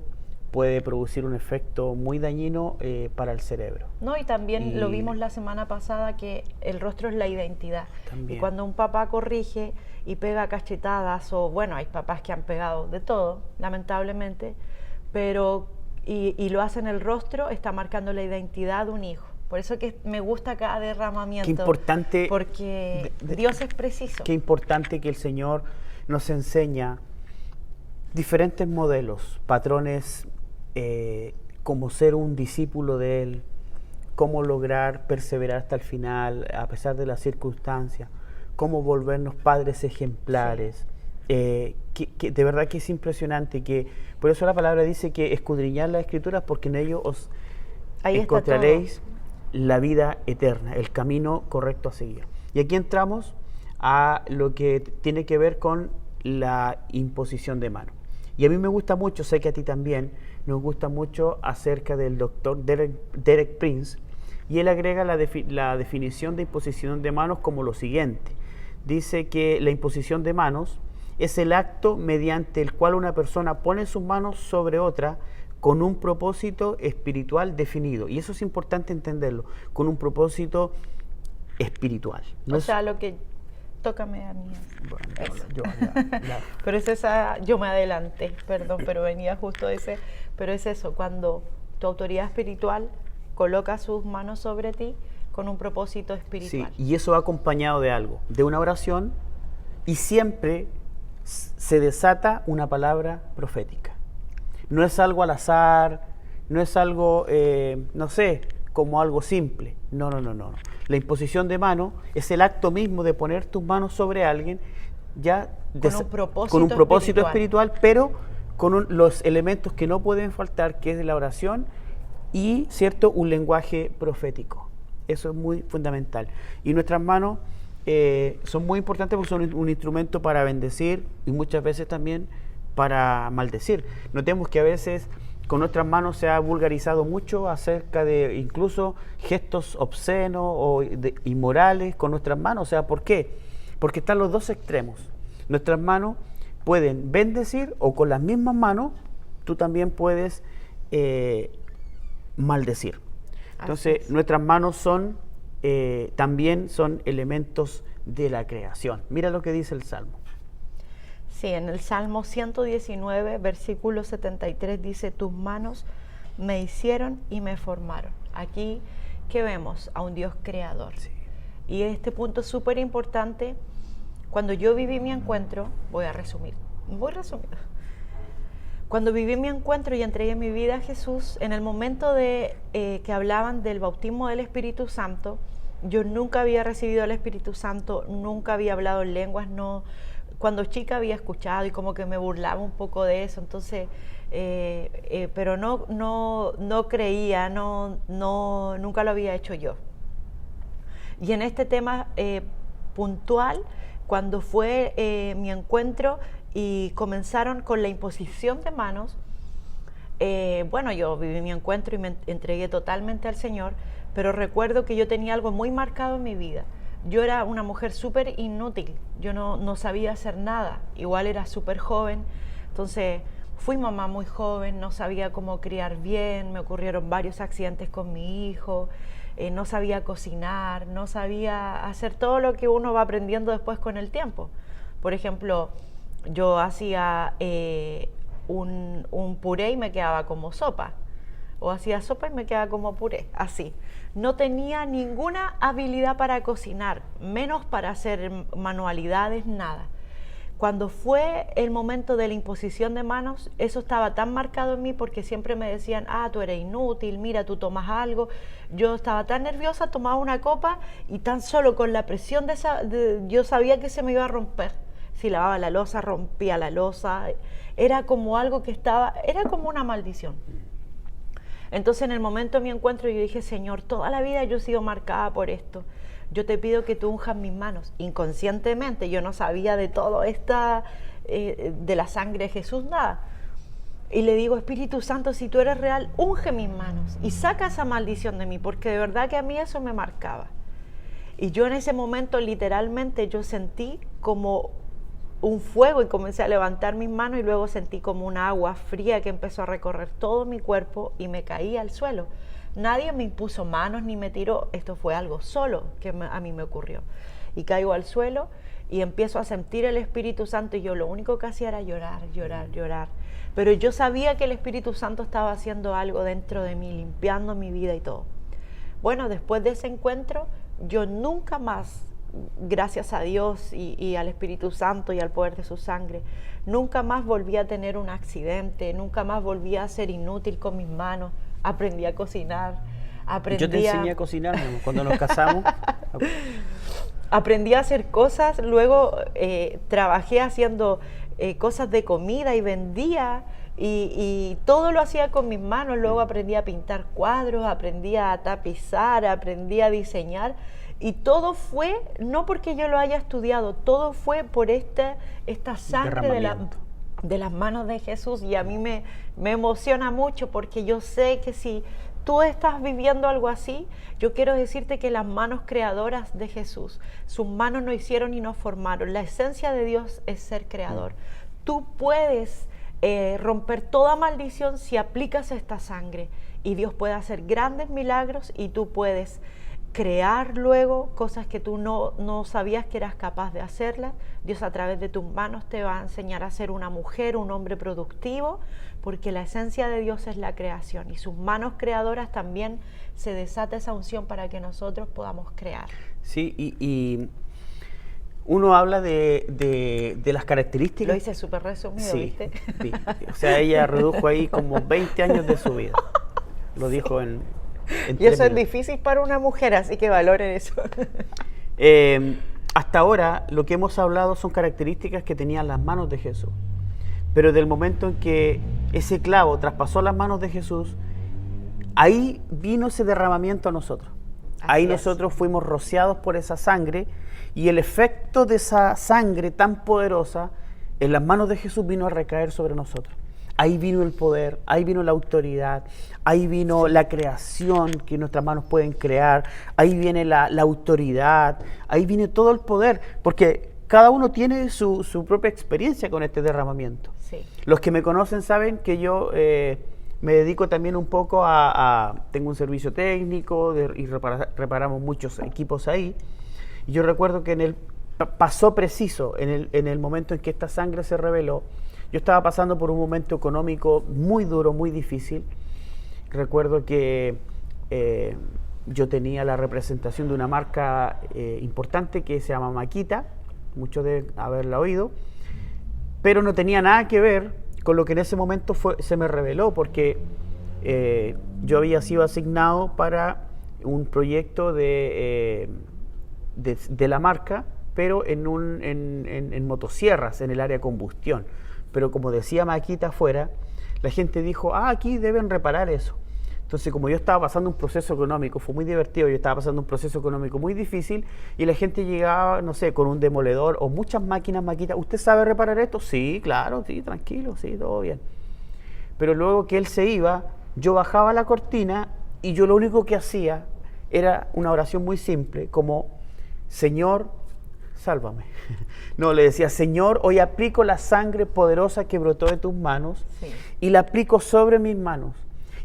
puede producir un efecto muy dañino para el cerebro. No, y también lo vimos la semana pasada, que el rostro es la identidad. También. Y cuando un papá corrige y pega cachetadas, o bueno, hay papás que han pegado de todo, lamentablemente, pero y lo hace en el rostro, está marcando la identidad de un hijo. Por eso que me gusta cada derramamiento. Qué importante. Porque Dios es preciso. Qué importante que el Señor nos enseña diferentes modelos, patrones, como ser un discípulo de Él, cómo lograr perseverar hasta el final, a pesar de las circunstancias, cómo volvernos padres ejemplares. Sí. Que de verdad que es impresionante, que por eso la palabra dice que escudriñad las Escrituras, porque en ello os encontraréis la vida eterna, el camino correcto a seguir. Y aquí entramos a lo que tiene que ver con la imposición de mano. Y a mí me gusta mucho, sé que a ti también, nos gusta mucho acerca del doctor Derek Prince, y él agrega la definición de imposición de manos como lo siguiente. Dice que la imposición de manos es el acto mediante el cual una persona pone sus manos sobre otra con un propósito espiritual definido. Y eso es importante entenderlo, con un propósito espiritual. No, o sea, lo que... Tócame a mí. Bueno, pero es esa, yo me adelanté, perdón, pero venía justo ese, pero es eso, cuando tu autoridad espiritual coloca sus manos sobre ti con un propósito espiritual. Sí, y eso va acompañado de algo, de una oración, y siempre se desata una palabra profética. No es algo al azar, no es algo, no sé, como algo simple. No. La imposición de mano es el acto mismo de poner tus manos sobre alguien, ya con un propósito espiritual, pero con los elementos que no pueden faltar, que es de la oración y, ¿cierto?, un lenguaje profético. Eso es muy fundamental. Y nuestras manos son muy importantes porque son un instrumento para bendecir y muchas veces también para maldecir. Notemos que a veces con nuestras manos se ha vulgarizado mucho acerca de incluso gestos obscenos o inmorales con nuestras manos. O sea, ¿por qué? Porque están los dos extremos. Nuestras manos pueden bendecir, o con las mismas manos tú también puedes maldecir. Entonces, nuestras manos también son elementos de la creación. Mira lo que dice el Salmo. Sí, en el Salmo 119, versículo 73 dice: tus manos me hicieron y me formaron. Aquí, ¿qué vemos? A un Dios creador. Sí. Y este punto es súper importante. Cuando yo viví mi encuentro, voy a resumir, muy resumido. Cuando viví mi encuentro y entregué mi vida a Jesús, en el momento de que hablaban del bautismo del Espíritu Santo, yo nunca había recibido el Espíritu Santo, nunca había hablado en lenguas, no. Cuando chica había escuchado y como que me burlaba un poco de eso, entonces, pero no creía, nunca lo había hecho yo. Y en este tema puntual, cuando fue mi encuentro y comenzaron con la imposición de manos, bueno, yo viví mi encuentro y me entregué totalmente al Señor, pero recuerdo que yo tenía algo muy marcado en mi vida. yo era una mujer súper inútil, yo no sabía hacer nada, igual era súper joven, entonces fui mamá muy joven, no sabía cómo criar bien, me ocurrieron varios accidentes con mi hijo, no sabía cocinar, no sabía hacer todo lo que uno va aprendiendo después con el tiempo. Por ejemplo, yo hacía un puré y me quedaba como sopa, o hacía sopa y me quedaba como puré, así. No tenía ninguna habilidad para cocinar, menos para hacer manualidades, nada. Cuando fue el momento de la imposición de manos, eso estaba tan marcado en mí porque siempre me decían, tú eres inútil, mira, tú tomas algo. Yo estaba tan nerviosa, tomaba una copa y tan solo con la presión yo sabía que se me iba a romper. Si lavaba la loza, rompía la loza. Era como algo que era como una maldición. Entonces en el momento de mi encuentro yo dije, Señor, toda la vida yo he sido marcada por esto. Yo te pido que tú unjas mis manos. Inconscientemente yo no sabía de todo de la sangre de Jesús, nada. Y le digo, Espíritu Santo, si tú eres real, unge mis manos y saca esa maldición de mí, porque de verdad que a mí eso me marcaba. Y yo en ese momento literalmente yo sentí como un fuego y comencé a levantar mis manos y luego sentí como una agua fría que empezó a recorrer todo mi cuerpo y me caí al suelo. Nadie me impuso manos ni me tiró, esto fue algo solo que a mí me ocurrió. Y caigo al suelo y empiezo a sentir el Espíritu Santo y yo lo único que hacía era llorar, llorar, llorar. Pero yo sabía que el Espíritu Santo estaba haciendo algo dentro de mí, limpiando mi vida y todo. Bueno, después de ese encuentro, yo nunca más, gracias a Dios y al Espíritu Santo y al poder de su sangre, nunca más volví a tener un accidente, nunca más volví a ser inútil con mis manos. Aprendí a cocinar, Yo te enseñé a cocinar, ¿no? Cuando nos casamos. Aprendí a hacer cosas, luego trabajé haciendo cosas de comida y vendía y todo lo hacía con mis manos. Luego aprendí a pintar cuadros, aprendí a tapizar, aprendí a diseñar y todo fue, no porque yo lo haya estudiado, todo fue por esta sangre de las manos de Jesús. Y a mí me emociona mucho porque yo sé que si tú estás viviendo algo así, yo quiero decirte que las manos creadoras de Jesús, sus manos nos hicieron y nos formaron. La esencia de Dios es ser creador. Tú puedes romper toda maldición si aplicas esta sangre y Dios puede hacer grandes milagros y tú puedes crear luego cosas que tú no sabías que eras capaz de hacerlas. Dios a través de tus manos te va a enseñar a ser una mujer, un hombre productivo, porque la esencia de Dios es la creación y sus manos creadoras también se desata esa unción para que nosotros podamos crear. Sí, y uno habla de las características. Lo hice súper resumido, sí, ¿viste? Sí. O sea, ella redujo ahí como 20 años de su vida. Lo dijo en y eso es difícil para una mujer, así que valoren eso. Hasta ahora lo que hemos hablado son características que tenían las manos de Jesús. Pero del momento en que ese clavo traspasó las manos de Jesús, ahí vino ese derramamiento a nosotros. Ahí nosotros fuimos rociados por esa sangre y el efecto de esa sangre tan poderosa en las manos de Jesús vino a recaer sobre nosotros. Ahí vino el poder, ahí vino la autoridad, ahí vino la creación que nuestras manos pueden crear, ahí viene la autoridad, ahí viene todo el poder, porque cada uno tiene su propia experiencia con este derramamiento. Sí. Los que me conocen saben que yo me dedico también un poco tengo un servicio técnico y reparamos muchos equipos ahí. Y yo recuerdo que pasó preciso en el momento en que esta sangre se reveló. Yo estaba pasando por un momento económico muy duro, muy difícil. Recuerdo que yo tenía la representación de una marca importante que se llama Makita, muchos deben haberla oído, pero no tenía nada que ver con lo que en ese momento se me reveló, porque yo había sido asignado para un proyecto de la marca, pero en motosierras, en el área de combustión. Pero como decía Makita afuera, la gente dijo, aquí deben reparar eso. Entonces, como yo estaba pasando un proceso económico, fue muy divertido, yo estaba pasando un proceso económico muy difícil y la gente llegaba, no sé, con un demoledor o muchas máquinas, Makita, ¿usted sabe reparar esto? Sí, claro, sí, tranquilo, sí, todo bien. Pero luego que él se iba, yo bajaba la cortina y yo lo único que hacía era una oración muy simple, como, Señor, sálvame. No, le decía, Señor, hoy aplico la sangre poderosa que brotó de tus manos y la aplico sobre mis manos.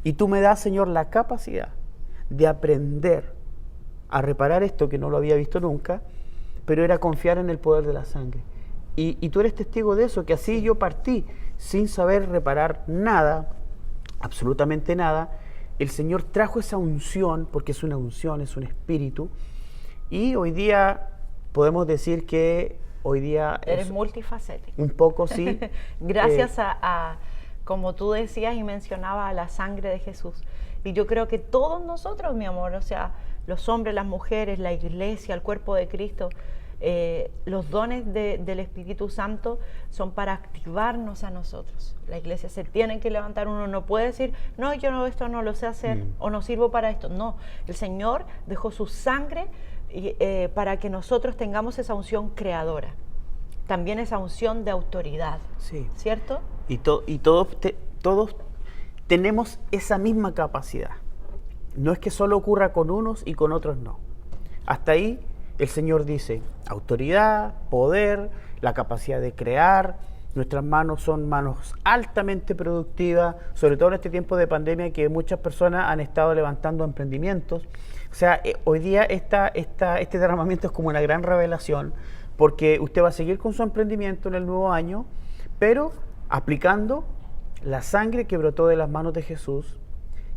Y tú me das, Señor, la capacidad de aprender a reparar esto que no lo había visto nunca, pero era confiar en el poder de la sangre. Y tú eres testigo de eso, que así yo partí sin saber reparar nada, absolutamente nada. El Señor trajo esa unción, porque es una unción, es un espíritu, y hoy día podemos decir que hoy día... Eres multifacético. Un poco, sí. Gracias como tú decías y mencionabas, a la sangre de Jesús. Y yo creo que todos nosotros, mi amor, o sea, los hombres, las mujeres, la iglesia, el cuerpo de Cristo, los dones del Espíritu Santo son para activarnos a nosotros. La iglesia se tiene que levantar. Uno no puede decir, no, yo no, esto no lo sé hacer o no sirvo para esto. No, el Señor dejó su sangre para que nosotros tengamos esa unción creadora, también esa unción de autoridad, ¿cierto? Y todos tenemos esa misma capacidad. No es que solo ocurra con unos y con otros no. Hasta ahí el Señor dice autoridad, poder, la capacidad de crear. Nuestras manos son manos altamente productivas, sobre todo en este tiempo de pandemia que muchas personas han estado levantando emprendimientos. O sea, hoy día este derramamiento es como una gran revelación, porque usted va a seguir con su emprendimiento en el nuevo año, pero aplicando la sangre que brotó de las manos de Jesús,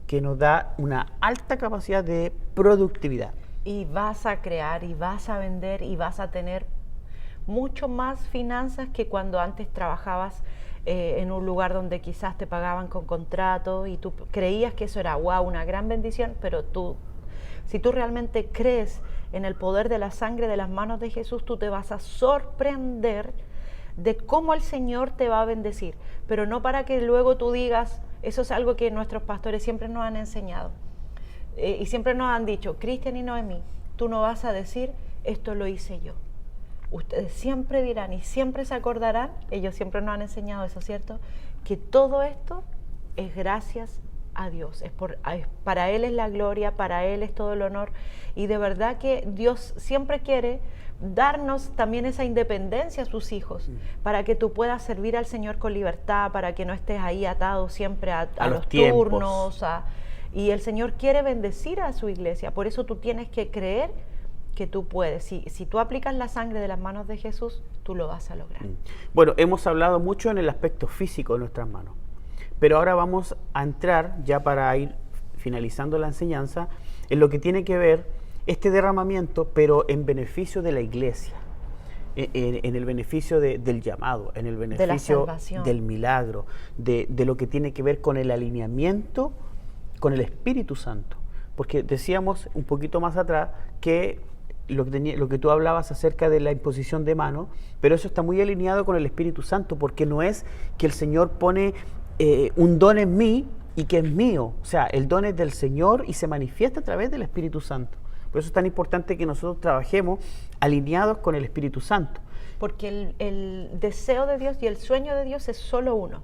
que nos da una alta capacidad de productividad. Y vas a crear, y vas a vender, y vas a tener mucho más finanzas que cuando antes trabajabas en un lugar donde quizás te pagaban con contrato y tú creías que eso era una gran bendición, pero si tú realmente crees en el poder de la sangre de las manos de Jesús, tú te vas a sorprender de cómo el Señor te va a bendecir, pero no para que luego tú digas, eso es algo que nuestros pastores siempre nos han enseñado. Y siempre nos han dicho, Cristian y Noemí, tú no vas a decir, esto lo hice yo. Ustedes siempre dirán y siempre se acordarán, ellos siempre nos han enseñado eso, ¿cierto? Que todo esto es gracias a Dios. Para Él es la gloria, para Él es todo el honor. Y de verdad que Dios siempre quiere darnos también esa independencia a sus hijos, para que tú puedas servir al Señor con libertad, para que no estés ahí atado siempre a los turnos, y el Señor quiere bendecir a su iglesia. Por eso tú tienes que creer que tú puedes. Si tú aplicas la sangre de las manos de Jesús, tú lo vas a lograr. Bueno, hemos hablado mucho en el aspecto físico de nuestras manos, pero ahora vamos a entrar, ya para ir finalizando la enseñanza, en lo que tiene que ver este derramamiento, pero en beneficio de la iglesia, en el beneficio del llamado, en el beneficio del milagro, de lo que tiene que ver con el alineamiento con el Espíritu Santo. Porque decíamos un poquito más atrás que lo que tú hablabas acerca de la imposición de manos, pero eso está muy alineado con el Espíritu Santo, porque no es que el Señor pone un don en mí y que es mío. O sea, el don es del Señor y se manifiesta a través del Espíritu Santo. Por eso es tan importante que nosotros trabajemos alineados con el Espíritu Santo. Porque el deseo de Dios y el sueño de Dios es solo uno,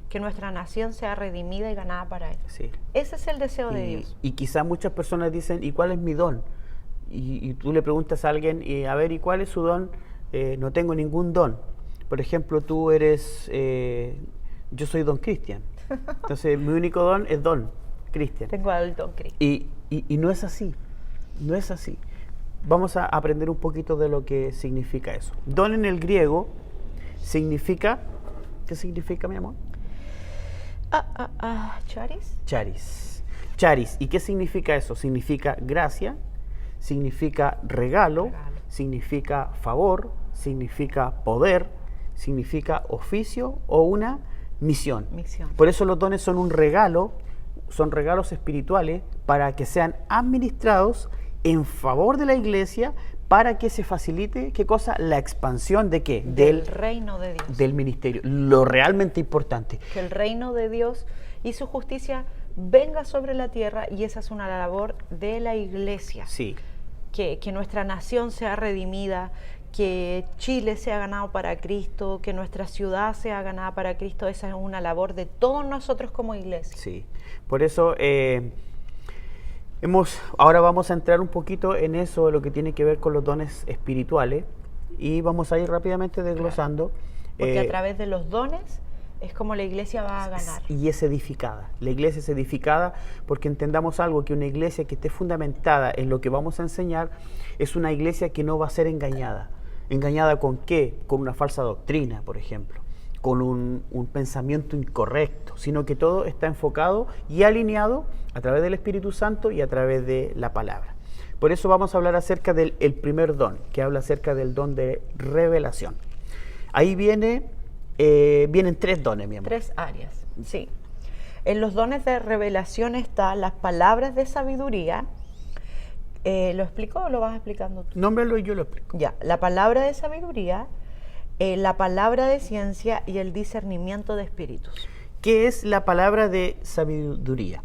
que nuestra nación sea redimida y ganada para Él. Sí. Ese es el deseo de Dios. Y quizás muchas personas dicen, ¿y cuál es mi don? Y tú le preguntas a alguien, a ver, ¿y cuál es su don? No tengo ningún don. Por ejemplo, tú eres, yo soy don Cristian. Entonces, mi único don es don Cristian. Tengo el don Cristian. Y no es así, no es así. Vamos a aprender un poquito de lo que significa eso. Don en el griego significa, ¿qué significa, mi amor? Charis. Charis. Charis. ¿Y qué significa eso? Significa gracia, significa regalo, significa favor, significa poder, significa oficio o una misión. Por eso los dones son un regalo, son regalos espirituales para que sean administrados en favor de la iglesia, para que se facilite, ¿qué cosa? La expansión de ¿qué? Del reino de Dios. Del ministerio. Lo realmente importante. Que el reino de Dios y su justicia venga sobre la tierra, y esa es una labor de la iglesia. Sí. Que nuestra nación sea redimida, que Chile sea ganado para Cristo, que nuestra ciudad sea ganada para Cristo. Esa es una labor de todos nosotros como iglesia. Sí. Por eso Ahora vamos a entrar un poquito en eso, de lo que tiene que ver con los dones espirituales, y vamos a ir rápidamente desglosando. Porque a través de los dones es como la iglesia va a ganar. Y es edificada. La iglesia es edificada porque entendamos algo, que una iglesia que esté fundamentada en lo que vamos a enseñar es una iglesia que no va a ser engañada. ¿Engañada con qué? Con una falsa doctrina, por ejemplo, con un pensamiento incorrecto, sino que todo está enfocado y alineado a través del Espíritu Santo y a través de la palabra. Por eso vamos a hablar acerca del primer don, que habla acerca del don de revelación. Ahí vienen 3 dones, mi amor. 3 áreas, sí. En los dones de revelación están las palabras de sabiduría. ¿Lo explico o lo vas explicando tú? Nómbralo y yo lo explico. Ya, la palabra de sabiduría, la palabra de ciencia y el discernimiento de espíritus. ¿Qué es la palabra de sabiduría?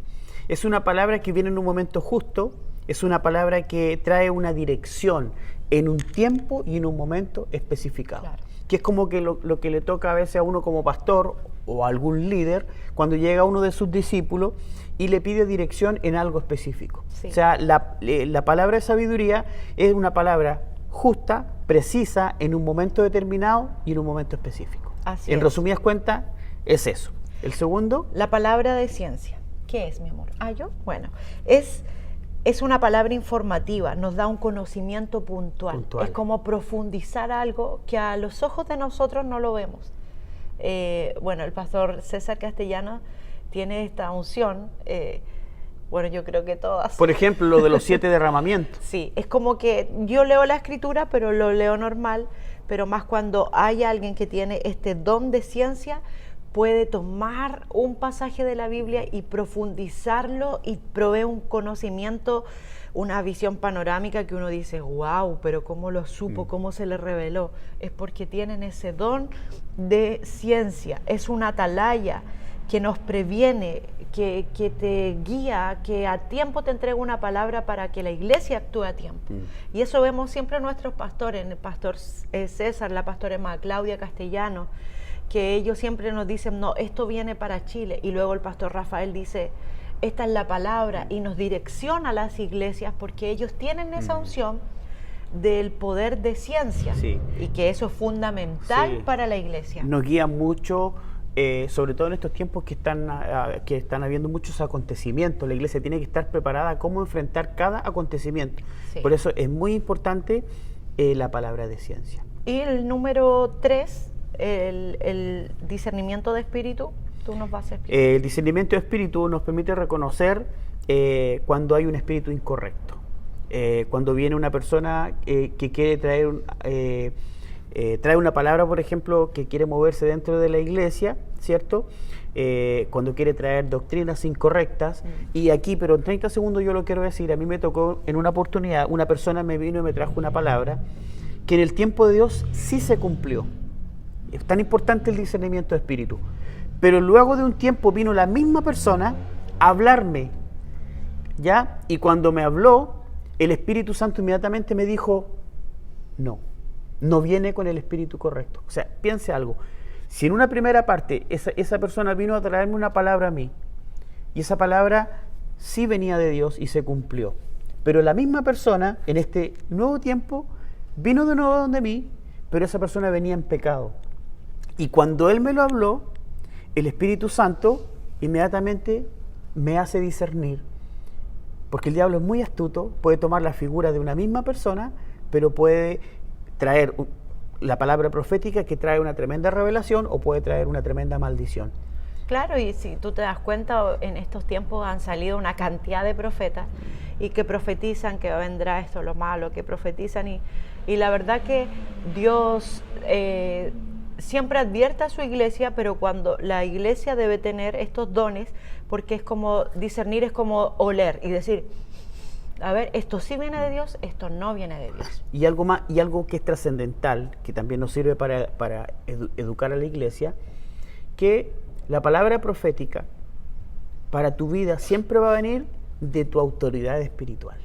Es una palabra que viene en un momento justo, es una palabra que trae una dirección en un tiempo y en un momento especificado. Claro. Que es como que lo que le toca a veces a uno como pastor o a algún líder cuando llega uno de sus discípulos y le pide dirección en algo específico. Sí. O sea, la palabra de sabiduría es una palabra justa, precisa, en un momento determinado y en un momento específico. Así en resumidas cuentas, es eso. El segundo. La palabra de ciencia. ¿Qué es, mi amor? ¿Yo? Bueno, es una palabra informativa, nos da un conocimiento puntual. Es como profundizar algo que a los ojos de nosotros no lo vemos. Bueno, el pastor César Castellano tiene esta unción, bueno, yo creo que todas. Por ejemplo, lo de los 7 derramamientos. Sí, es como que yo leo la escritura, pero lo leo normal, pero más cuando hay alguien que tiene este don de ciencia, puede tomar un pasaje de la Biblia y profundizarlo y provee un conocimiento, una visión panorámica que uno dice, wow, pero ¿cómo lo supo? ¿Cómo se le reveló? Es porque tienen ese don de ciencia, es una atalaya que nos previene, que te guía, que a tiempo te entrega una palabra para que la iglesia actúe a tiempo. Y eso vemos siempre en nuestros pastores, en el pastor César, la pastora Emma Claudia Castellano, que ellos siempre nos dicen, no, esto viene para Chile, y luego el pastor Rafael dice, esta es la palabra, y nos direcciona a las iglesias porque ellos tienen esa unción del poder de ciencia, sí. Y que eso es fundamental para la iglesia. Nos guía mucho, sobre todo en estos tiempos que están habiendo muchos acontecimientos. La iglesia tiene que estar preparada a cómo enfrentar cada acontecimiento. Sí. Por eso es muy importante la palabra de ciencia. Y el número 3, el discernimiento de espíritu, tú nos vas a explicar. El discernimiento de espíritu nos permite reconocer cuando hay un espíritu incorrecto. Cuando viene una persona que quiere trae una palabra, por ejemplo, que quiere moverse dentro de la iglesia, ¿cierto? Cuando quiere traer doctrinas incorrectas. Y aquí, pero en 30 segundos yo lo quiero decir, a mí me tocó en una oportunidad, una persona me vino y me trajo una palabra que en el tiempo de Dios sí se cumplió. Es tan importante el discernimiento de espíritu. Pero luego de un tiempo vino la misma persona a hablarme, ¿ya? Y cuando me habló, el Espíritu Santo inmediatamente me dijo, no viene con el espíritu correcto. O sea, piense algo. Si en una primera parte esa persona vino a traerme una palabra a mí, y esa palabra sí venía de Dios y se cumplió, pero la misma persona en este nuevo tiempo vino de nuevo donde mí, pero esa persona venía en pecado. Y cuando Él me lo habló, el Espíritu Santo inmediatamente me hace discernir, porque el diablo es muy astuto, puede tomar la figura de una misma persona, pero puede traer la palabra profética que trae una tremenda revelación o puede traer una tremenda maldición. Claro, y si tú te das cuenta, en estos tiempos han salido una cantidad de profetas y que profetizan que vendrá esto, lo malo, que profetizan y la verdad que Dios siempre advierte a su iglesia, pero cuando la iglesia debe tener estos dones, porque es como discernir, es como oler y decir, a ver, esto sí viene de Dios, esto no viene de Dios. Y algo más, y algo que es trascendental, que también nos sirve para educar a la iglesia, que la palabra profética para tu vida siempre va a venir de tu autoridad espiritual,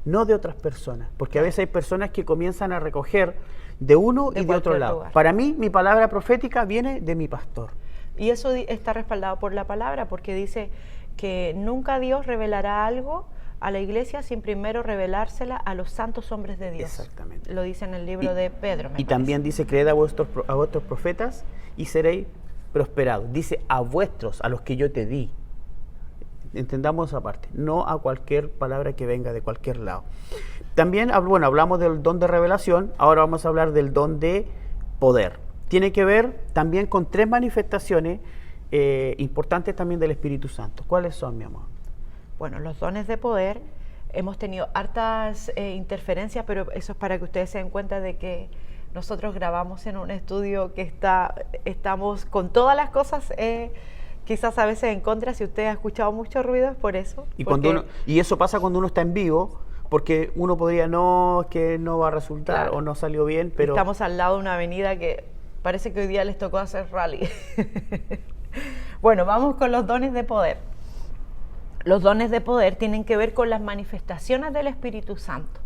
no de otras personas, porque a veces hay personas que comienzan a recoger de uno y de otro lado. Para mí, mi palabra profética viene de mi pastor. Y eso está respaldado por la palabra, porque dice que nunca Dios revelará algo a la iglesia sin primero revelársela a los santos hombres de Dios. Exactamente. Lo dice en el libro de Pedro. Y también dice, creed a vuestros profetas y seréis prosperados. Dice a vuestros, a los que yo te di. Entendamos esa parte, no a cualquier palabra que venga de cualquier lado. También, bueno, hablamos del don de revelación, ahora vamos a hablar del don de poder. Tiene que ver también con 3 manifestaciones importantes también del Espíritu Santo. ¿Cuáles son, mi amor? Bueno, los dones de poder, hemos tenido hartas interferencias, pero eso es para que ustedes se den cuenta de que nosotros grabamos en un estudio que estamos con todas las cosas, quizás a veces en contra. Si usted ha escuchado mucho ruido es por eso. Y eso pasa cuando uno está en vivo, porque uno podría que no va a resultar, claro, o no salió bien, pero... Estamos al lado de una avenida que parece que hoy día les tocó hacer rally. Bueno, vamos con los dones de poder. Los dones de poder tienen que ver con las manifestaciones del Espíritu Santo.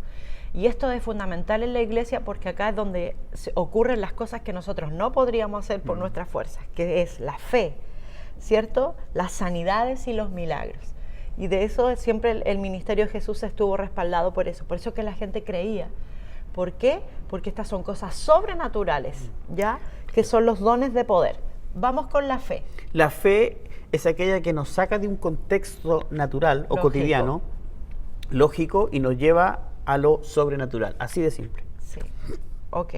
Y esto es fundamental en la iglesia porque acá es donde ocurren las cosas que nosotros no podríamos hacer por nuestras fuerzas, que es la fe, ¿cierto? Las sanidades y los milagros. Y de eso siempre el ministerio de Jesús estuvo respaldado por eso que la gente creía. ¿Por qué? Porque estas son cosas sobrenaturales, ¿ya? Que son los dones de poder. Vamos con la fe. La fe es aquella que nos saca de un contexto natural o cotidiano, lógico, y nos lleva a lo sobrenatural, así de simple. Sí, ok.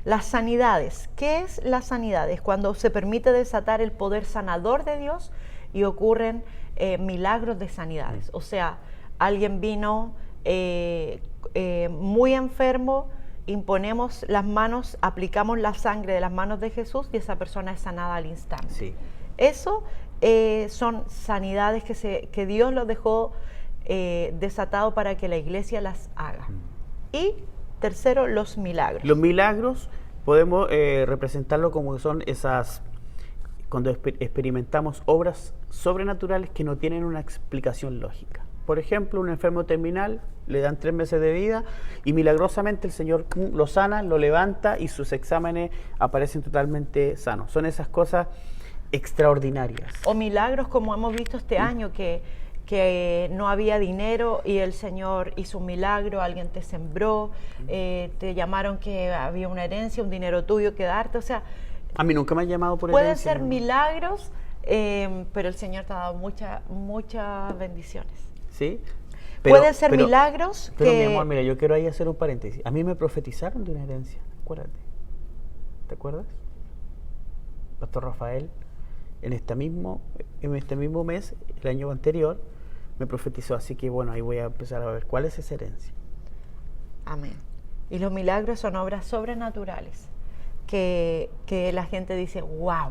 Las sanidades. ¿Qué es las sanidades? Cuando se permite desatar el poder sanador de Dios y ocurren milagros de sanidades. O sea, alguien vino muy enfermo, imponemos las manos, aplicamos la sangre de las manos de Jesús y esa persona es sanada al instante. Sí. Eso son sanidades que Dios los dejó desatado para que la iglesia las haga. Y tercero, los milagros. Los milagros podemos representarlo como son esas, cuando experimentamos obras sobrenaturales que no tienen una explicación lógica. Por ejemplo, un enfermo terminal, le dan 3 meses de vida y milagrosamente el Señor lo sana, lo levanta y sus exámenes aparecen totalmente sanos. Son esas cosas extraordinarias. O milagros como hemos visto este año, que no había dinero y el Señor hizo un milagro, alguien te sembró, te llamaron que había una herencia, un dinero tuyo que darte, o sea... A mí nunca me han llamado por pueden herencia. Pueden ser milagros, pero el Señor te ha dado muchas bendiciones. ¿Sí? Pueden ser milagros pero mi amor, mira, yo quiero ahí hacer un paréntesis. A mí me profetizaron de una herencia, acuérdate. ¿Te acuerdas? Pastor Rafael, en este mismo mes, el año anterior, me profetizó, así que bueno, ahí voy a empezar a ver cuál es esa herencia. Amén. Y los milagros son obras sobrenaturales que la gente dice, wow,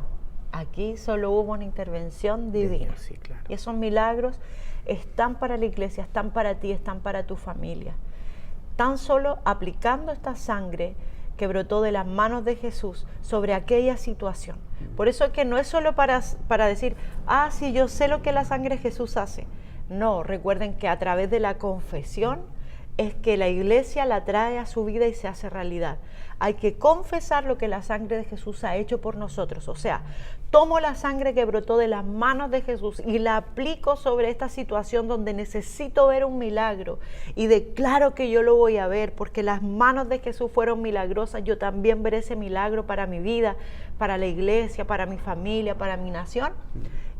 aquí solo hubo una intervención divina. Dios, sí, claro. Y esos milagros están para la iglesia, están para ti, están para tu familia. Tan solo aplicando esta sangre que brotó de las manos de Jesús sobre aquella situación. Por eso es que no es solo para decir, sí, yo sé lo que la sangre de Jesús hace. No, recuerden que a través de la confesión es que la iglesia la trae a su vida y se hace realidad. Hay que confesar lo que la sangre de Jesús ha hecho por nosotros. O sea, tomo la sangre que brotó de las manos de Jesús y la aplico sobre esta situación donde necesito ver un milagro y declaro que yo lo voy a ver porque las manos de Jesús fueron milagrosas. Yo también veré ese milagro para mi vida, para la iglesia, para mi familia, para mi nación.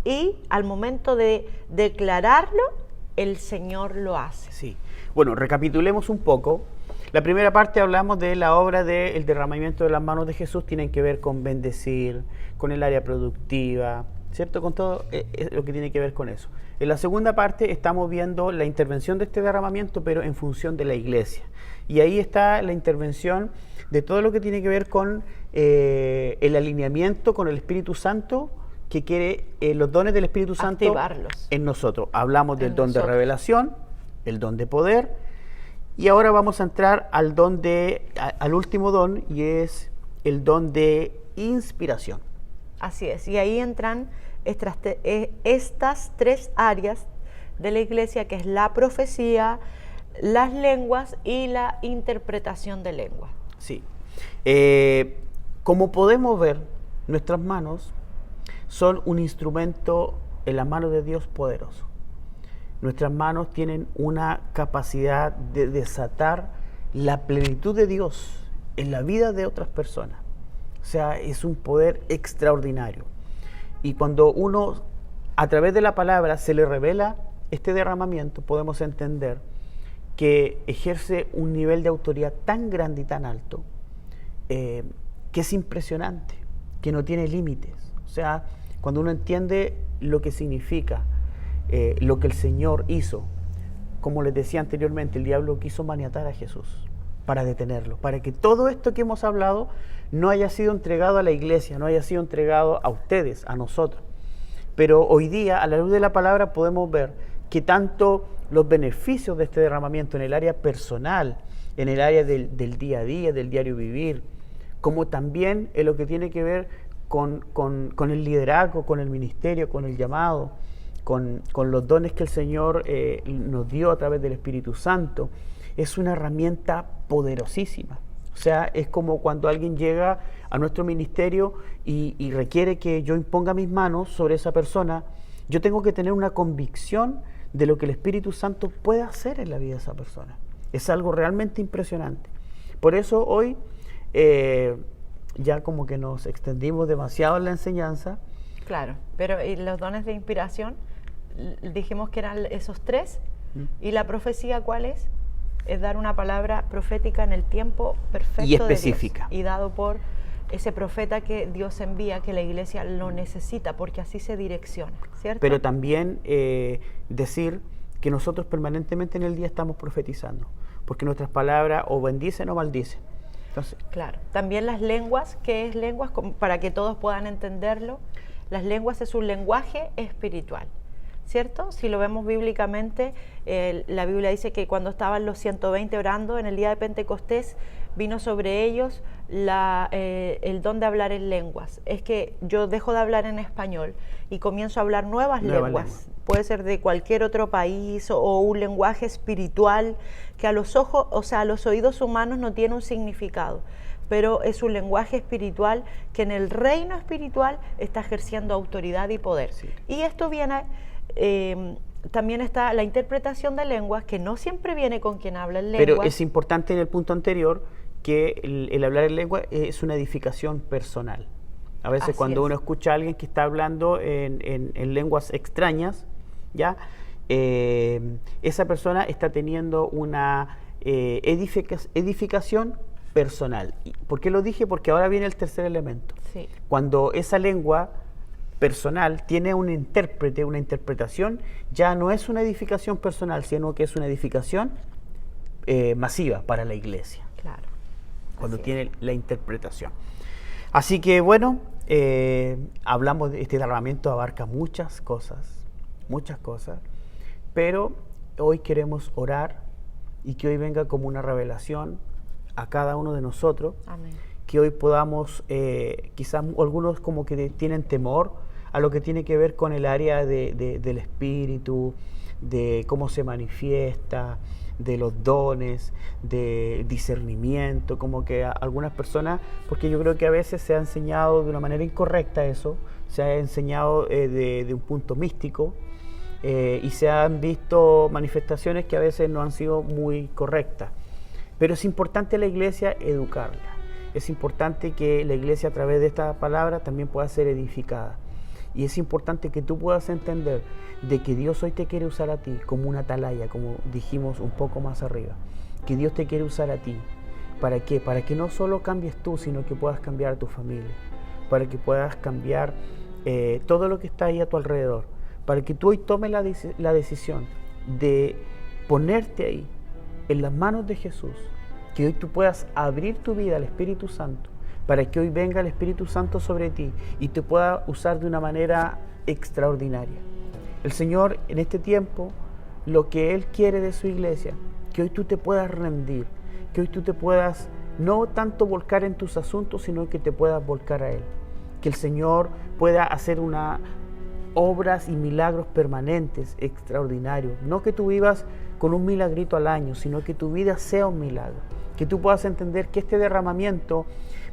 Y al momento de declararlo, el Señor lo hace. Sí. Bueno, recapitulemos un poco. La primera parte hablamos de la obra del derramamiento de las manos de Jesús, tienen que ver con bendecir, con el área productiva, ¿cierto? Con todo lo que tiene que ver con eso. En la segunda parte estamos viendo la intervención de este derramamiento, pero en función de la iglesia. Y ahí está la intervención de todo lo que tiene que ver con el alineamiento con el Espíritu Santo, que quiere los dones del Espíritu Santo activarlos en nosotros. Hablamos del don de revelación, el don de poder, y ahora vamos a entrar al último don, y es el don de inspiración. Así es, y ahí entran estas 3 áreas de la iglesia, que es la profecía, las lenguas y la interpretación de lengua. Sí. Como podemos ver, nuestras manos son un instrumento en las manos de Dios poderoso. Nuestras manos tienen una capacidad de desatar la plenitud de Dios en la vida de otras personas. O sea, es un poder extraordinario. Y cuando uno, a través de la palabra, se le revela este derramamiento, podemos entender que ejerce un nivel de autoridad tan grande y tan alto, que es impresionante, que no tiene límites. O sea, cuando uno entiende lo que significa, lo que el Señor hizo, como les decía anteriormente, el diablo quiso maniatar a Jesús para detenerlo, para que todo esto que hemos hablado no haya sido entregado a la iglesia, no haya sido entregado a ustedes, a nosotros. Pero hoy día, a la luz de la palabra, podemos ver que tanto los beneficios de este derramamiento en el área personal, en el área del día a día, del diario vivir, como también en lo que tiene que ver con el liderazgo, con el ministerio, con el llamado, con los dones que el Señor nos dio a través del Espíritu Santo, es una herramienta poderosísima. O sea, es como cuando alguien llega a nuestro ministerio y requiere que yo imponga mis manos sobre esa persona, yo tengo que tener una convicción de lo que el Espíritu Santo puede hacer en la vida de esa persona. Es algo realmente impresionante. Por eso hoy ya como que nos extendimos demasiado en la enseñanza. Claro, pero ¿y los dones de inspiración? Dijimos que eran esos tres. ¿Y la profecía cuál es? Es dar una palabra profética en el tiempo perfecto y específica. De Dios, y dado por ese profeta que Dios envía, que la iglesia lo necesita, porque así se direcciona, ¿cierto? Pero también decir que nosotros permanentemente en el día estamos profetizando, porque nuestras palabras o bendicen o maldicen. Entonces, claro. También las lenguas, ¿qué es lenguas? Para que todos puedan entenderlo, las lenguas es un lenguaje espiritual, ¿cierto? Si lo vemos bíblicamente, la Biblia dice que cuando estaban los 120 orando en el día de Pentecostés, vino sobre ellos el don de hablar en lenguas. Es que yo dejo de hablar en español y comienzo a hablar nuevas lenguas. Puede ser de cualquier otro país o un lenguaje espiritual que a los ojos, o sea, a los oídos humanos no tiene un significado, pero es un lenguaje espiritual que en el reino espiritual está ejerciendo autoridad y poder. Sí. Y esto viene... también está la interpretación de lenguas, que no siempre viene con quien habla en lenguas. Pero es importante en el punto anterior que el hablar en lengua es una edificación personal. A veces cuando uno escucha a alguien que está hablando en lenguas extrañas, ¿ya? Esa persona está teniendo una edificación personal. ¿Por qué lo dije? Porque ahora viene el tercer elemento. Sí. Cuando esa lengua personal tiene un intérprete, una interpretación, ya no es una edificación personal, sino que es una edificación masiva para la iglesia. Claro. Cuando tiene la interpretación. Así que bueno, hablamos de este derramamiento, abarca muchas cosas, pero hoy queremos orar y que hoy venga como una revelación a cada uno de nosotros. Amén. Que hoy podamos, quizás algunos como que tienen temor a lo que tiene que ver con el área del espíritu, de cómo se manifiesta, de los dones, de discernimiento, como que algunas personas, porque yo creo que a veces se ha enseñado de una manera incorrecta eso, se ha enseñado de un punto místico, y se han visto manifestaciones que a veces no han sido muy correctas. Pero es importante la iglesia educarla. Es importante que la iglesia a través de esta palabra también pueda ser edificada. Y es importante que tú puedas entender de que Dios hoy te quiere usar a ti como una atalaya, como dijimos un poco más arriba. Que Dios te quiere usar a ti. ¿Para qué? Para que no solo cambies tú, sino que puedas cambiar a tu familia. Para que puedas cambiar todo lo que está ahí a tu alrededor. Para que tú hoy tomes la decisión de ponerte ahí, en las manos de Jesús. Que hoy tú puedas abrir tu vida al Espíritu Santo, para que hoy venga el Espíritu Santo sobre ti y te pueda usar de una manera extraordinaria. El Señor en este tiempo, lo que Él quiere de su iglesia, que hoy tú te puedas rendir, que hoy tú te puedas no tanto volcar en tus asuntos, sino que te puedas volcar a Él. Que el Señor pueda hacer obras y milagros permanentes, extraordinarios. No que tú vivas con un milagrito al año, sino que tu vida sea un milagro. Que tú puedas entender que este derramamiento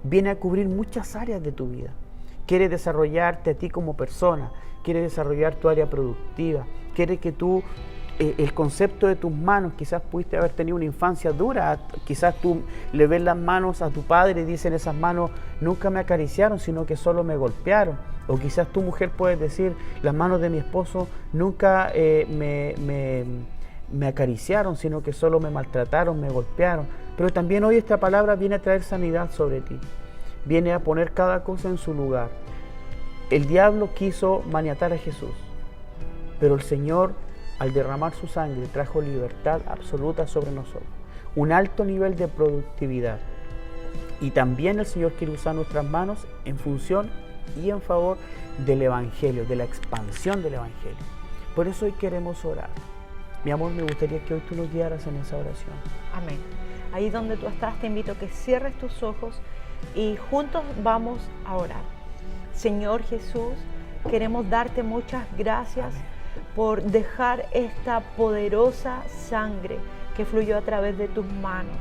viene a cubrir muchas áreas de tu vida. Quiere desarrollarte a ti como persona, quiere desarrollar tu área productiva, quiere que tú el concepto de tus manos, quizás pudiste haber tenido una infancia dura, quizás tú le ves las manos a tu padre y dicen esas manos nunca me acariciaron, sino que solo me golpearon. O quizás tu mujer puede decir, las manos de mi esposo nunca me acariciaron, sino que solo me maltrataron, me golpearon. Pero también hoy esta palabra viene a traer sanidad sobre ti, viene a poner cada cosa en su lugar. El diablo quiso maniatar a Jesús, pero el Señor, al derramar su sangre, trajo libertad absoluta sobre nosotros, un alto nivel de productividad. Y también el Señor quiere usar nuestras manos en función y en favor del Evangelio, de la expansión del Evangelio. Por eso hoy queremos orar. Mi amor, me gustaría que hoy tú nos guiaras en esa oración. Amén. Ahí donde tú estás, te invito a que cierres tus ojos y juntos vamos a orar. Señor Jesús, queremos darte muchas gracias por dejar esta poderosa sangre que fluyó a través de tus manos.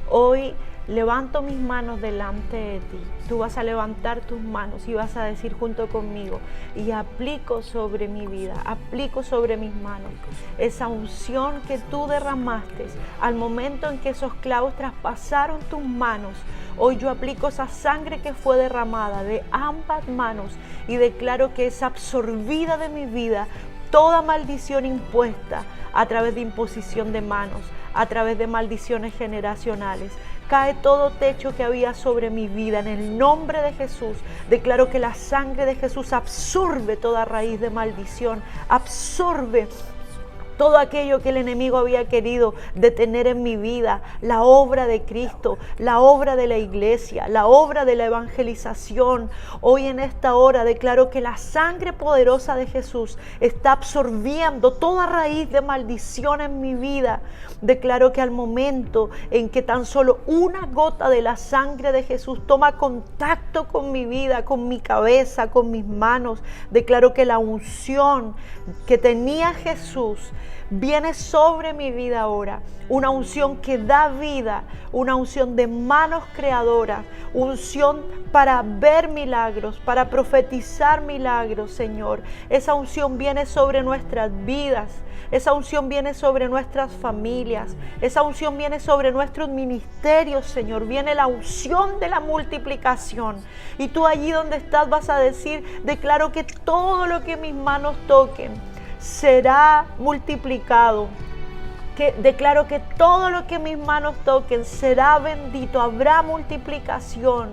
Hoy levanto mis manos delante de ti. Tú vas a levantar tus manos y vas a decir junto conmigo, y aplico sobre mi vida, aplico sobre mis manos esa unción que tú derramaste al momento en que esos clavos traspasaron tus manos. Hoy yo aplico esa sangre que fue derramada de ambas manos y declaro que es absorbida de mi vida toda maldición impuesta a través de imposición de manos, a través de maldiciones generacionales. Cae todo techo que había sobre mi vida. En el nombre de Jesús, declaro que la sangre de Jesús absorbe toda raíz de maldición, absorbe todo aquello que el enemigo había querido detener en mi vida, la obra de Cristo, la obra de la iglesia, la obra de la evangelización. Hoy en esta hora declaro que la sangre poderosa de Jesús está absorbiendo toda raíz de maldición en mi vida. Declaro que al momento en que tan solo una gota de la sangre de Jesús toma contacto con mi vida, con mi cabeza, con mis manos, declaro que la unción que tenía Jesús viene sobre mi vida ahora, una unción que da vida, una unción de manos creadoras, unción para ver milagros, para profetizar milagros, Señor. Esa unción viene sobre nuestras vidas, esa unción viene sobre nuestras familias, esa unción viene sobre nuestros ministerios, Señor. Viene la unción de la multiplicación. Y tú allí donde estás vas a decir, declaro que todo lo que mis manos toquen será multiplicado. Declaro que todo lo que mis manos toquen será bendito, habrá multiplicación,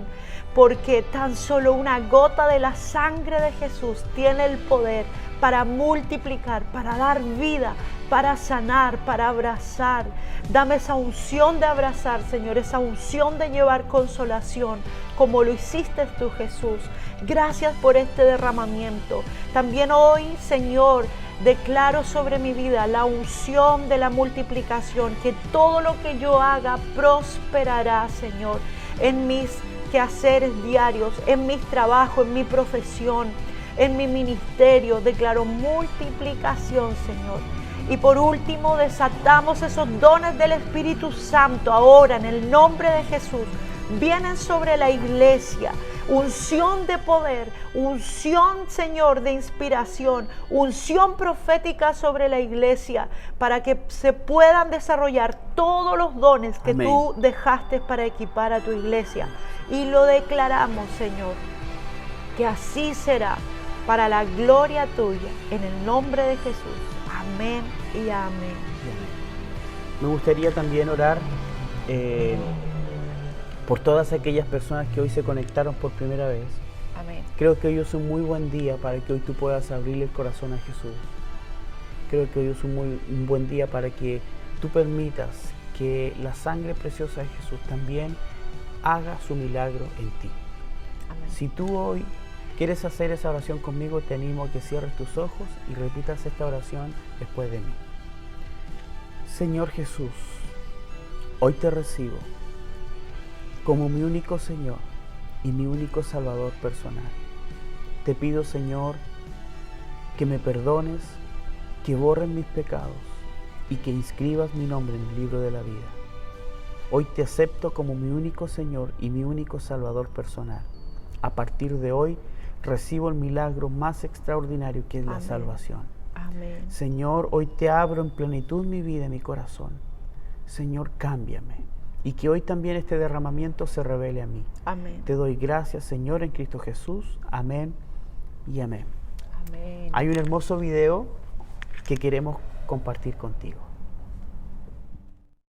porque tan solo una gota de la sangre de Jesús tiene el poder para multiplicar, para dar vida, para sanar, para abrazar. Dame esa unción de abrazar, Señor, esa unción de llevar consolación, como lo hiciste tú, Jesús. Gracias por este derramamiento. También hoy, Señor, declaro sobre mi vida la unción de la multiplicación, que todo lo que yo haga prosperará, Señor, en mis quehaceres diarios, en mis trabajos, en mi profesión, en mi ministerio. Declaro multiplicación, Señor. Y por último, desatamos esos dones del Espíritu Santo ahora en el nombre de Jesús. Vienen sobre la iglesia. Unción de poder, unción, Señor, de inspiración, unción profética sobre la iglesia, para que se puedan desarrollar todos los dones que Amén. Tú dejaste para equipar a tu iglesia. Y lo declaramos, Señor, que así será, para la gloria tuya, en el nombre de Jesús. Amén y amén. Me gustaría también orar por todas aquellas personas que hoy se conectaron por primera vez. Amén. Creo que hoy es un muy buen día para que hoy tú puedas abrirle el corazón a Jesús. Creo que hoy es un buen día para que tú permitas que la sangre preciosa de Jesús también haga su milagro en ti. Amén. Si tú hoy quieres hacer esa oración conmigo, te animo a que cierres tus ojos y repitas esta oración después de mí. Señor Jesús, hoy te recibo como mi único Señor y mi único Salvador personal. Te pido, Señor, que me perdones, que borres mis pecados y que inscribas mi nombre en el libro de la vida. Hoy te acepto como mi único Señor y mi único Salvador personal. A partir de hoy recibo el milagro más extraordinario que es la Amén. salvación. Amén. Señor, hoy te abro en plenitud mi vida y mi corazón. Señor, cámbiame. Y que hoy también este derramamiento se revele a mí. Amén. Te doy gracias, Señor, en Cristo Jesús. Amén y amén. Amén. Hay un hermoso video que queremos compartir contigo.